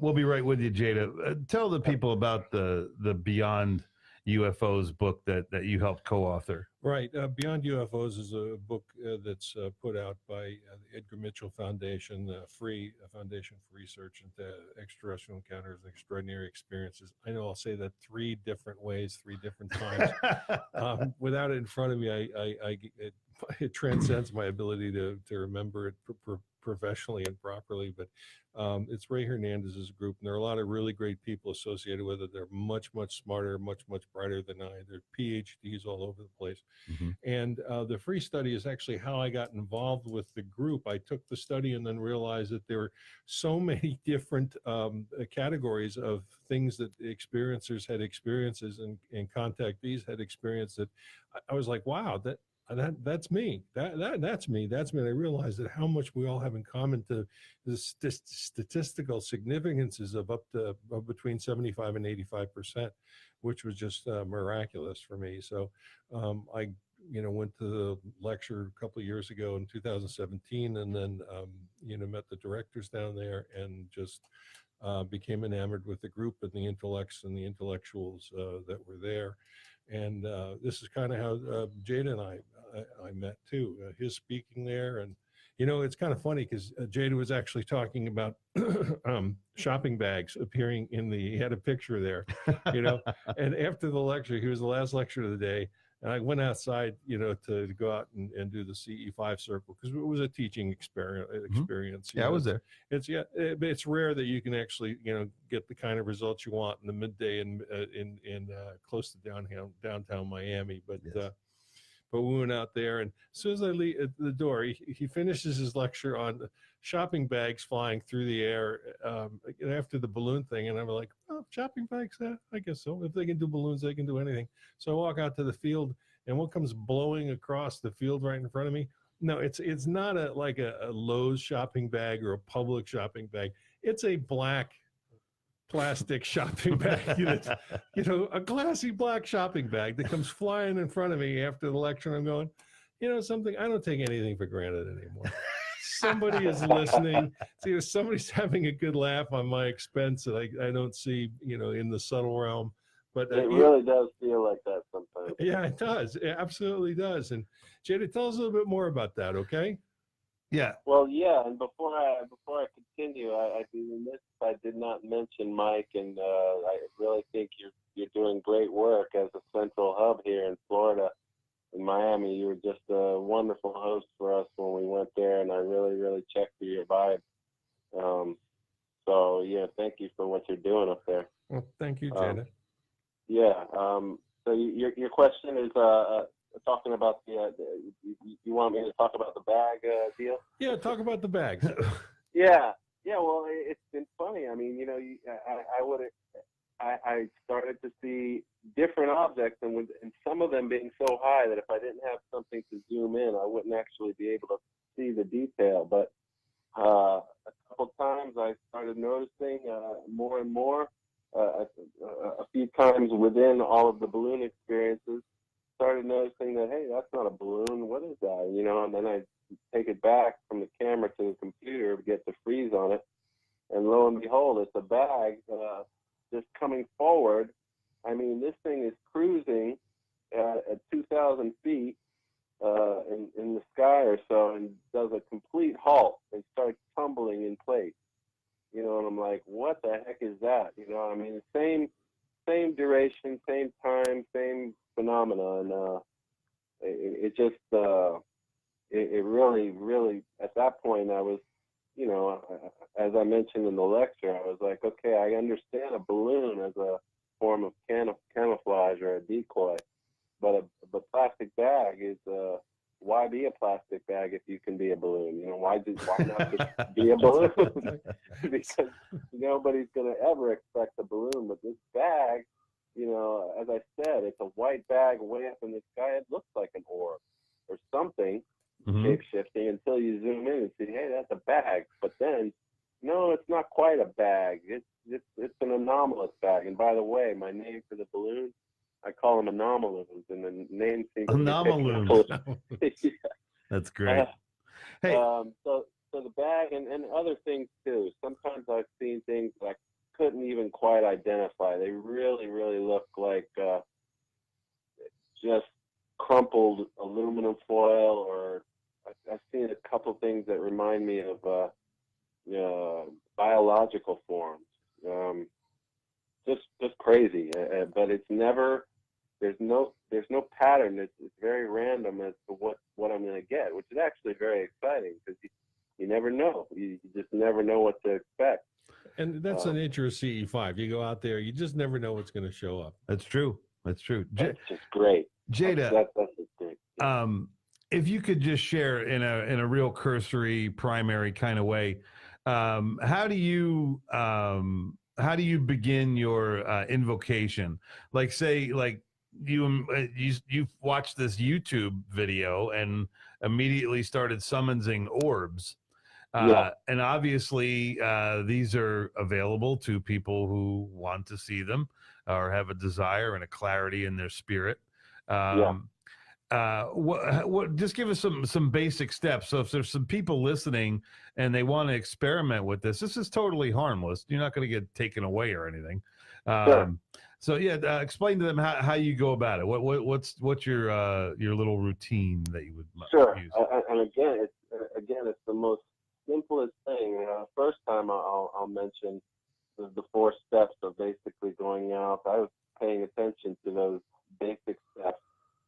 [SPEAKER 1] we'll be right with you, Jayta. Tell the people about the Beyond UFOs book that you helped co-author.
[SPEAKER 2] Right. Beyond UFOs is a book that's put out by the Edgar Mitchell Foundation, free foundation for research into extraterrestrial encounters and extraordinary experiences. I know I'll say that 3 different ways, 3 different times. Without it in front of me, it transcends my ability to remember it professionally and properly. But it's Ray Hernandez's group, and there are a lot of really great people associated with it. They're much, much smarter, much, much brighter than I. They're PhDs all over the place.
[SPEAKER 1] Mm-hmm.
[SPEAKER 2] And the free study is actually how I got involved with the group. I took the study and then realized that there were so many different categories of things that experiencers had experiences and contactees had experienced that I was like, wow, that's me. That's me. And I realized that how much we all have in common to the statistical significances of up between 75 and 85%, which was just miraculous for me. So I went to the lecture a couple of years ago in 2017, and then met the directors down there and just became enamored with the group and the intellects and the intellectuals that were there. And this is kind of how Jayta and I met too. His speaking there, and it's kind of funny because Jayta was actually talking about shopping bags appearing he had a picture there, and after the lecture, he was the last lecture of the day. And I went outside, to go out and do the CE5 circle because it was a teaching experience.
[SPEAKER 1] Mm-hmm. Yeah, I was there.
[SPEAKER 2] It's rare that you can actually, get the kind of results you want in the midday in close to downtown Miami. But
[SPEAKER 1] yes.
[SPEAKER 2] But we went out there, and as soon as I leave at the door, he finishes his lecture on shopping bags flying through the air after the balloon thing. And I'm like, oh, shopping bags? I guess so. If they can do balloons, they can do anything. So I walk out to the field, and what comes blowing across the field right in front of me? No, it's not like a Lowe's shopping bag or a Publix shopping bag. It's a black plastic shopping bag, a glassy black shopping bag that comes flying in front of me after the lecture. And I'm going, something, I don't take anything for granted anymore. Somebody is listening. See, somebody's having a good laugh on my expense that I don't see, in the subtle realm. But
[SPEAKER 4] it really does feel like that sometimes.
[SPEAKER 2] Yeah, it does. It absolutely does. And Jayta, tell us a little bit more about that, okay?
[SPEAKER 1] Yeah.
[SPEAKER 4] Well, yeah, and before I continue, I'd be remiss if I did not mention Mike, and I really think you're doing great work as a central hub here in Florida, in Miami. You were just a wonderful host for us when we went there, and I really, really checked for your vibe. So yeah, thank you for what you're doing up there.
[SPEAKER 2] Well, thank you, Jayta.
[SPEAKER 4] So your question is talking about you want me to talk about the bag deal?
[SPEAKER 2] Yeah, talk about the bags.
[SPEAKER 4] Yeah. Well, it's been funny. I mean, I started to see different objects, and some of them being so high that if I didn't have something to zoom in, I wouldn't actually be able to see the detail. But a couple times I started noticing more and more. A few times within all of the balloon experiences, started noticing that, hey, that's not a balloon. What is that? And then I take it back from the camera to the computer to get the freeze on it. And lo and behold, it's a bag just coming forward. I mean, this thing is cruising at 2,000 feet in the sky or so, and does a complete complete halt and starts tumbling in place. You know, and I'm like, what the heck is that? You know, I mean, same duration, same time, same phenomenon. It just, it really, really, at that point, I was, you know, as I mentioned in the lecture, I was like, okay, I understand a balloon as a form of camouflage or a decoy, but a plastic bag is, why be a plastic bag if you can be a balloon? You know, why not just be a balloon? Because nobody's going to ever expect a balloon. But this bag, you know, as I said, it's a white bag way up in the sky. It looks like an orb or something, shape-shifting, until you zoom in and see, hey, that's a bag. But then, no, it's not quite a bag. It's an anomalous bag. And by the way, my name for the balloon, I call them Anomalous, and the name seems
[SPEAKER 1] Anomalous.
[SPEAKER 4] Yeah.
[SPEAKER 1] That's great. Hey,
[SPEAKER 4] so the bag and other things too. Sometimes I've seen things that I couldn't even quite identify. They really, really look like just crumpled aluminum foil, or I've seen a couple things that remind me of biological forms. Just crazy, but it's never. There's no pattern. It's very random as to what I'm going to get, which is actually very exciting because you never know. You just never know what to expect.
[SPEAKER 2] And that's the nature of CE5. You go out there, you just never know what's going to show up.
[SPEAKER 1] That's true. That's true.
[SPEAKER 4] That's just great.
[SPEAKER 1] Jayta,
[SPEAKER 4] that's just great.
[SPEAKER 1] if you could just share in a real cursory, primary kind of way, how do you begin your invocation? Like, say, like you watched this YouTube video and immediately started summoning orbs. And obviously, these are available to people who want to see them or have a desire and a clarity in their spirit. What just give us some basic steps. So if there's some people listening and they want to experiment with this is totally harmless. You're not going to get taken away or anything. So yeah, explain to them how you go about it. What's your little routine that you would use?
[SPEAKER 4] And again, it's the most simplest thing. First time I'll mention the 4 steps of basically going out. I was paying attention to those basic steps.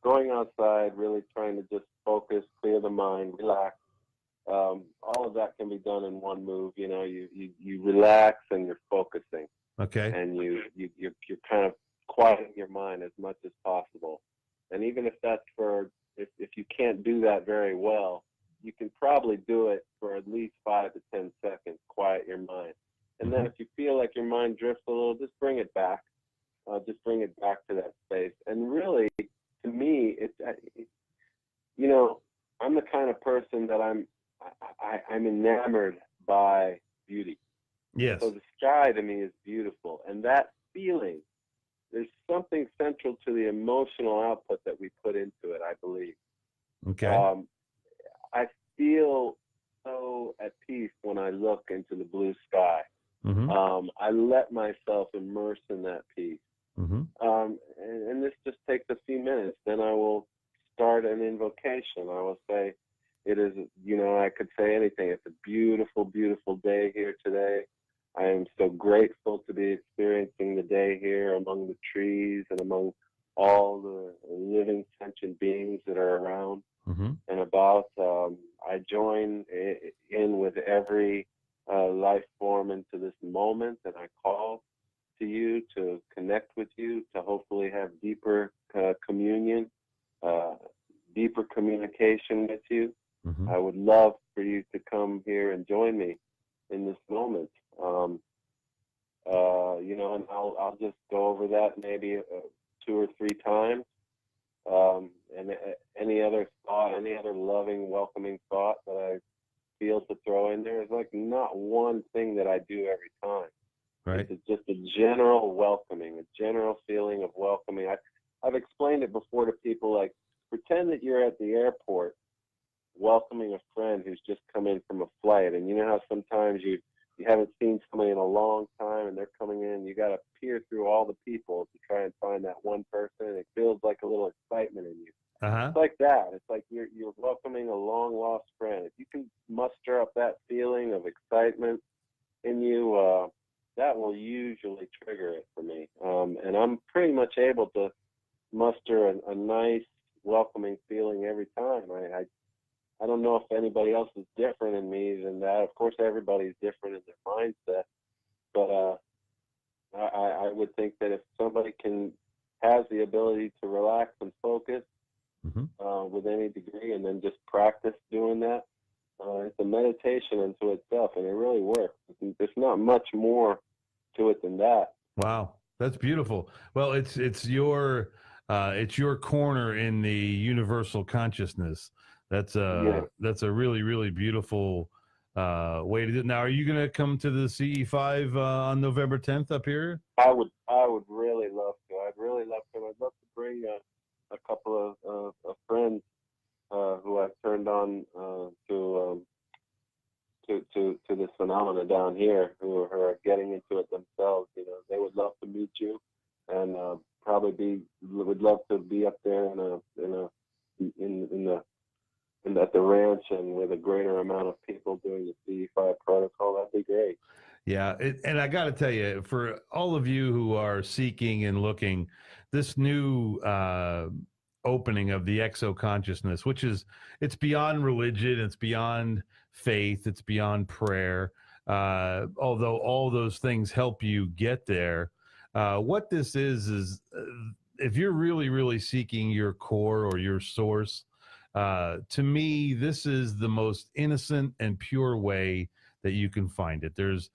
[SPEAKER 4] Going outside, really trying to just focus, clear the mind, relax. All of that can be done in one move. You know, you relax and you're focusing.
[SPEAKER 1] Okay.
[SPEAKER 4] And you're kind of quieting your mind as much as possible. And even if that's if you can't do that very well, you can probably do it for at least 5 to 10 seconds, quiet your mind. And then if you feel like your mind drifts a little, just bring it back. Just bring it back to that space. And really, to me, you know, I'm the kind of person that I'm enamored by beauty.
[SPEAKER 1] Yes.
[SPEAKER 4] So the sky to me is beautiful. And that feeling, there's something central to the emotional output that we put into it, I believe.
[SPEAKER 1] Okay.
[SPEAKER 4] I feel so at peace when I look into the blue sky. I let myself immerse in that peace. And this just takes a few minutes. Then I will start an invocation. I will say, it is, you know, I could say anything. It's a beautiful, beautiful day here today. I am so grateful to be experiencing the day here among the trees and among all the living sentient beings that are around and about. I join in with every life form into this moment, and I call to you to connect with you, to hopefully have deeper communion, deeper communication with you. I would love for you to come here and join me in this moment. You know, and I'll just go over that maybe 2 or 3 times. And any other thought, any other loving, welcoming thought that I feel to throw in there is like not one thing that I do every time.
[SPEAKER 1] Right.
[SPEAKER 4] It's just a general welcoming, a general feeling of welcoming. I've explained it before to people, like, pretend that you're at the airport welcoming a friend who's just come in from a flight. And you know how sometimes you haven't seen somebody in a long time and they're coming in, you got to peer through all the people to try and find that one person, and it feels like a little excitement in you. It's like that. It's like you're welcoming a long lost friend. If you can muster stir up that feeling of excitement in you, that will usually trigger it for me. And I'm pretty much able to muster a nice, welcoming feeling every time. I don't know if anybody else is different in me than that. Of course, everybody's different in their mindset, but I would think that if somebody has the ability to relax and focus with any degree, and then just practice doing that, it's a meditation unto itself, and it really works. There's not much more to it than that.
[SPEAKER 1] Wow, that's beautiful. Well, it's your corner in the universal consciousness. That's a really, really beautiful way to do it. Now, are you going to come to the CE5 on November 10th up here?
[SPEAKER 4] I would really love to. I'd really love to. I'd love to bring a couple of friends who I've turned on to this phenomena down here, who are getting into it themselves. You know, they would love to meet you, and probably would love to be up there at the ranch and with a greater amount of people doing the CE5 protocol. That'd be great.
[SPEAKER 1] Yeah, and I got to tell you, for all of you who are seeking and looking, this new opening of the exo consciousness, which it's beyond religion, it's beyond faith, it's beyond prayer, although all those things help you get there. What this is if you're really, really seeking your core or your source, to me, this is the most innocent and pure way that you can find it. There's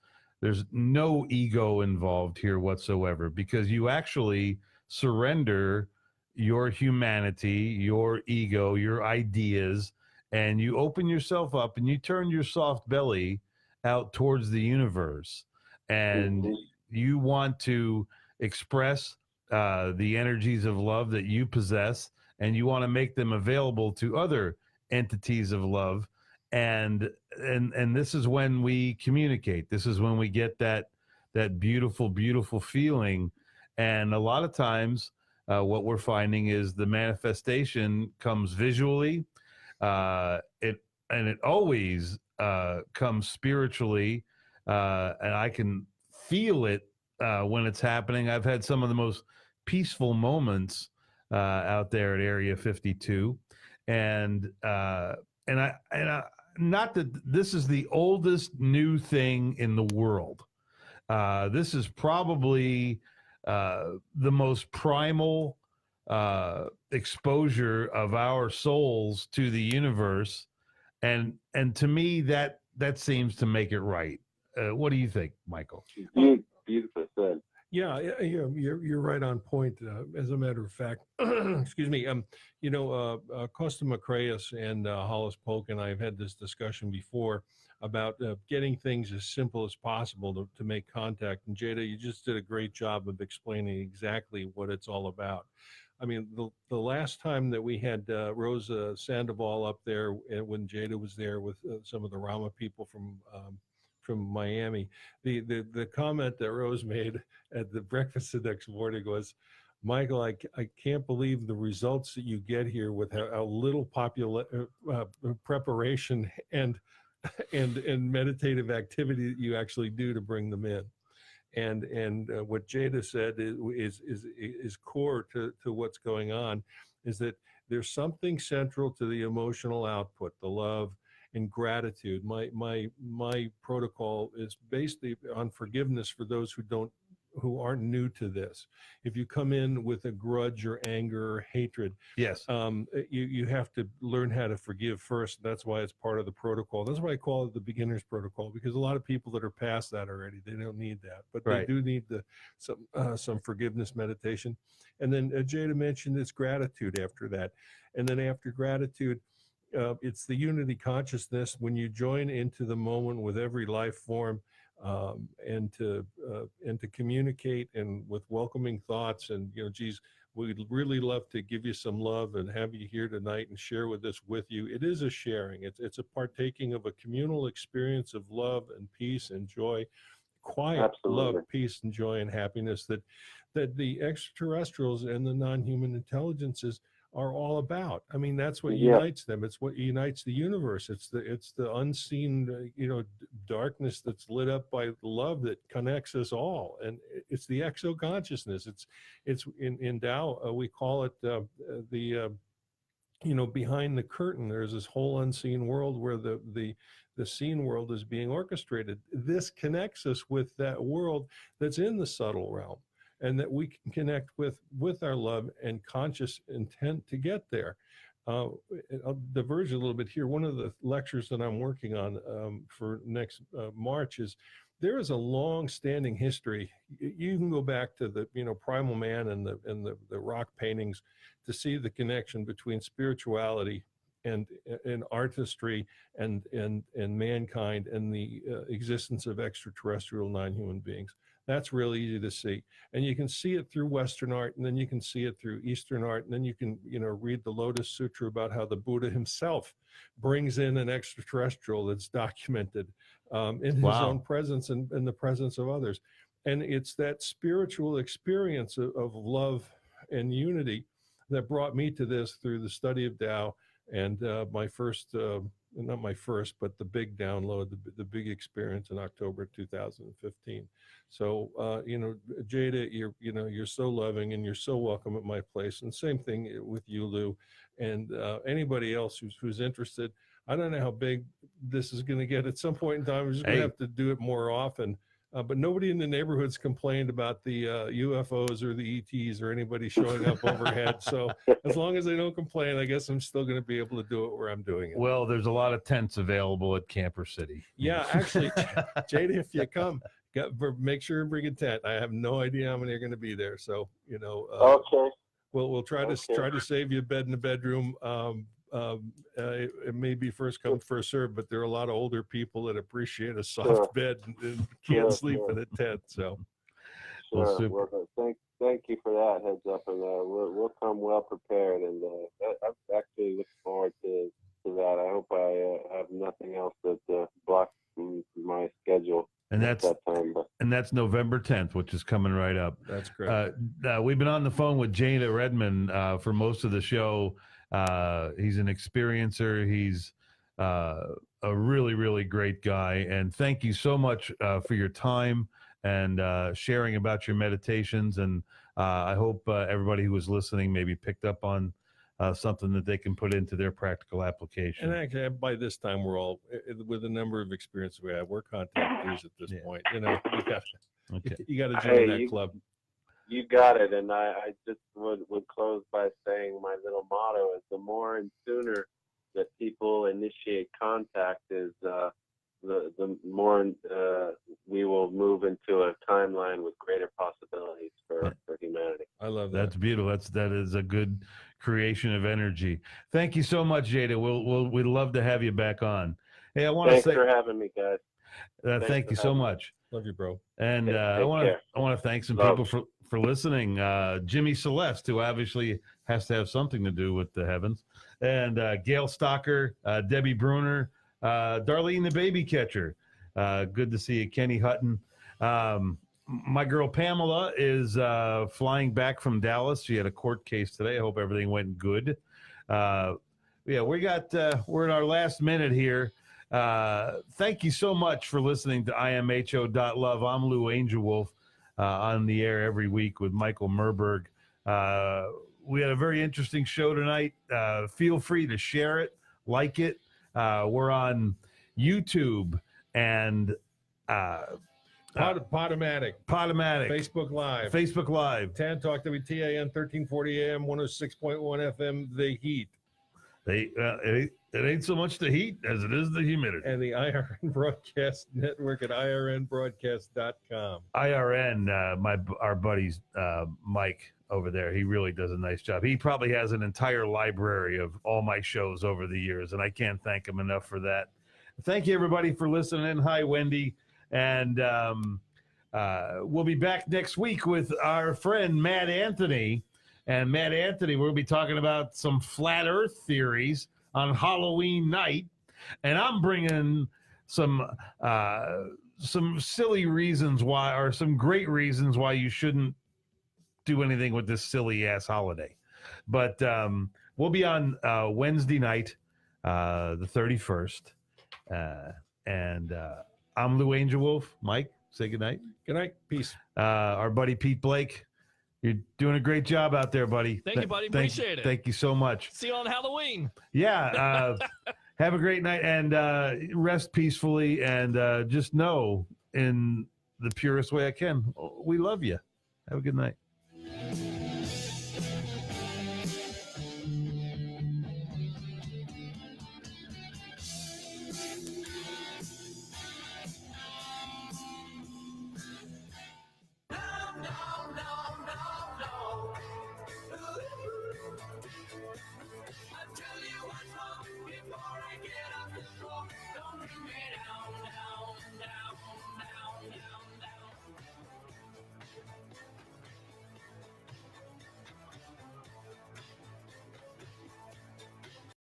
[SPEAKER 1] no ego involved here whatsoever, because you actually surrender your humanity, your ego, your ideas, and you open yourself up and you turn your soft belly out towards the universe. And you want to express the energies of love that you possess, and you want to make them available to other entities of love. And this is when we communicate. This is when we get that beautiful, beautiful feeling. And a lot of times, what we're finding is the manifestation comes visually. It always comes spiritually, and I can feel it when it's happening. I've had some of the most peaceful moments out there at Area 52, and I not that this is the oldest new thing in the world. This is probably the most primal exposure of our souls to the universe, and to me that seems to make it right. What do you think, Michael?
[SPEAKER 4] Beautiful said.
[SPEAKER 2] Yeah, you're right on point. As a matter of fact, excuse me. Costa Macraeus and Hollis Polk and I have had this discussion before about getting things as simple as possible to make contact. And Jayta, you just did a great job of explaining exactly what it's all about. I mean, the last time that we had Rosa Sandoval up there, when Jayta was there with some of the Rama people from Miami, the comment that Rose made at the breakfast the next morning was, Michael, I can't believe the results that you get here with how little preparation and meditative activity that you actually do to bring them in. And what Jayta said is core to what's going on, is that there's something central to the emotional output, the love and gratitude. My protocol is based on forgiveness for those who aren't new to this. If you come in with a grudge or anger or hatred,
[SPEAKER 1] yes,
[SPEAKER 2] you have to learn how to forgive first. That's why it's part of the protocol. That's why I call it the beginner's protocol, because a lot of people that are past that already, they don't need that, but
[SPEAKER 1] right.
[SPEAKER 2] They do need some forgiveness meditation. And then Jayta mentioned it's gratitude after that. And then after gratitude, it's the unity consciousness when you join into the moment with every life form, and to communicate and with welcoming thoughts. And geez, we'd really love to give you some love and have you here tonight and share with us with you. It is a sharing. It's a partaking of a communal experience of love and peace and joy, quiet
[SPEAKER 4] Absolutely.
[SPEAKER 2] love, peace and joy and happiness that the extraterrestrials and the non-human intelligences are all about. I mean, that's what
[SPEAKER 4] Yeah.
[SPEAKER 2] unites them. It's what unites the universe. It's the unseen, darkness that's lit up by love that connects us all. And it's the exo consciousness. It's in Tao, we call it behind the curtain. There's this whole unseen world where the seen world is being orchestrated. This connects us with that world that's in the subtle realm, and that we can connect with our love and conscious intent to get there. I'll diverge a little bit here. One of the lectures that I'm working on for next March is there is a long-standing history. You can go back to the primal man and the rock paintings to see the connection between spirituality and artistry and mankind and the existence of extraterrestrial non-human beings. That's really easy to see. And you can see it through Western art, and then you can see it through Eastern art, and then you can, read the Lotus Sutra about how the Buddha himself brings in an extraterrestrial that's documented in his own presence and in the presence of others. And it's that spiritual experience of love and unity that brought me to this through the study of Tao and my first, not my first, but the big download, the big experience in October 2015. So, Jada, you're so loving and you're so welcome at my place. And same thing with you, Lou, and anybody else who's interested. I don't know how big this is going to get at some point in time. We're just going to have to do it more often. But nobody in the neighborhood's complained about the UFOs or the ETs or anybody showing up overhead. So as long as they don't complain, I guess I'm still going to be able to do it where I'm doing it.
[SPEAKER 1] Well, there's a lot of tents available at Camper City.
[SPEAKER 2] Yeah, actually, Jada, if you come, make sure and bring a tent. I have no idea how many are going to be there. So,
[SPEAKER 4] okay.
[SPEAKER 2] We'll try to save you a bed in the bedroom. It may be first come, first serve, but there are a lot of older people that appreciate a soft bed and can't sleep in a tent. So,
[SPEAKER 4] Sure. Well, thank you for that heads up, and we'll come well prepared. And I'm actually looking forward to that. I hope I have nothing else that blocks my schedule.
[SPEAKER 1] And that's November 10th, which is coming right up.
[SPEAKER 2] That's great.
[SPEAKER 1] We've been on the phone with Jayta Redman for most of the show. He's an experiencer. He's a really, really great guy. And thank you so much for your time and sharing about your meditations. And I hope everybody who was listening maybe picked up on something that they can put into their practical application.
[SPEAKER 2] And actually, by this time, we're all, with the number of experiences we have, we're contactees at this point. You got to join that club.
[SPEAKER 4] You got it. And I just would close by saying my little motto is the more and sooner that people initiate contact is the more we will move into a timeline with greater possibilities for humanity.
[SPEAKER 2] I love that.
[SPEAKER 1] That's beautiful. That is a good creation of energy. Thank you so much, Jada. We'd love to have you back on. Hey, I want to say
[SPEAKER 4] thanks for having me, guys.
[SPEAKER 1] Thank you so much.
[SPEAKER 2] Love you, bro.
[SPEAKER 1] And I want to thank some people for listening. Jimmy Celeste, who obviously has to have something to do with the heavens, and Gail Stocker, Debbie Bruner, Darlene the baby catcher. Good to see you, Kenny Hutton. My girl Pamela is flying back from Dallas. She had a court case today. I hope everything went good. We're in our last minute here. Thank you so much for listening to imho.love. I'm Lou Angelwolf, on the air every week with Michael Murburg. We had a very interesting show tonight. Feel free to share it, like it. We're on YouTube and
[SPEAKER 2] Podomatic, Facebook Live, Tan Talk WTAN 1340 AM 106.1 FM. The heat.
[SPEAKER 1] It ain't so much the heat as it is the humidity.
[SPEAKER 2] And the IRN Broadcast Network at irnbroadcast.com.
[SPEAKER 1] IRN, our buddies, Mike over there, he really does a nice job. He probably has an entire library of all my shows over the years, and I can't thank him enough for that. Thank you, everybody, for listening. Hi, Wendy. And we'll be back next week with our friend Matt Anthony. And Matt Anthony, we'll be talking about some flat earth theories on Halloween night. And I'm bringing some silly reasons why, or some great reasons why you shouldn't do anything with this silly ass holiday. But We'll be on Wednesday night, the 31st. And I'm Lou Angelwolf. Mike, say goodnight.
[SPEAKER 2] Good night. Peace.
[SPEAKER 1] Our buddy Pete Blake. You're doing a great job out there, buddy.
[SPEAKER 3] Thank you, buddy. Appreciate it.
[SPEAKER 1] Thank you so much.
[SPEAKER 3] See you on Halloween.
[SPEAKER 1] Yeah. Have a great night and rest peacefully. And just know in the purest way I can, we love you. Have a good night.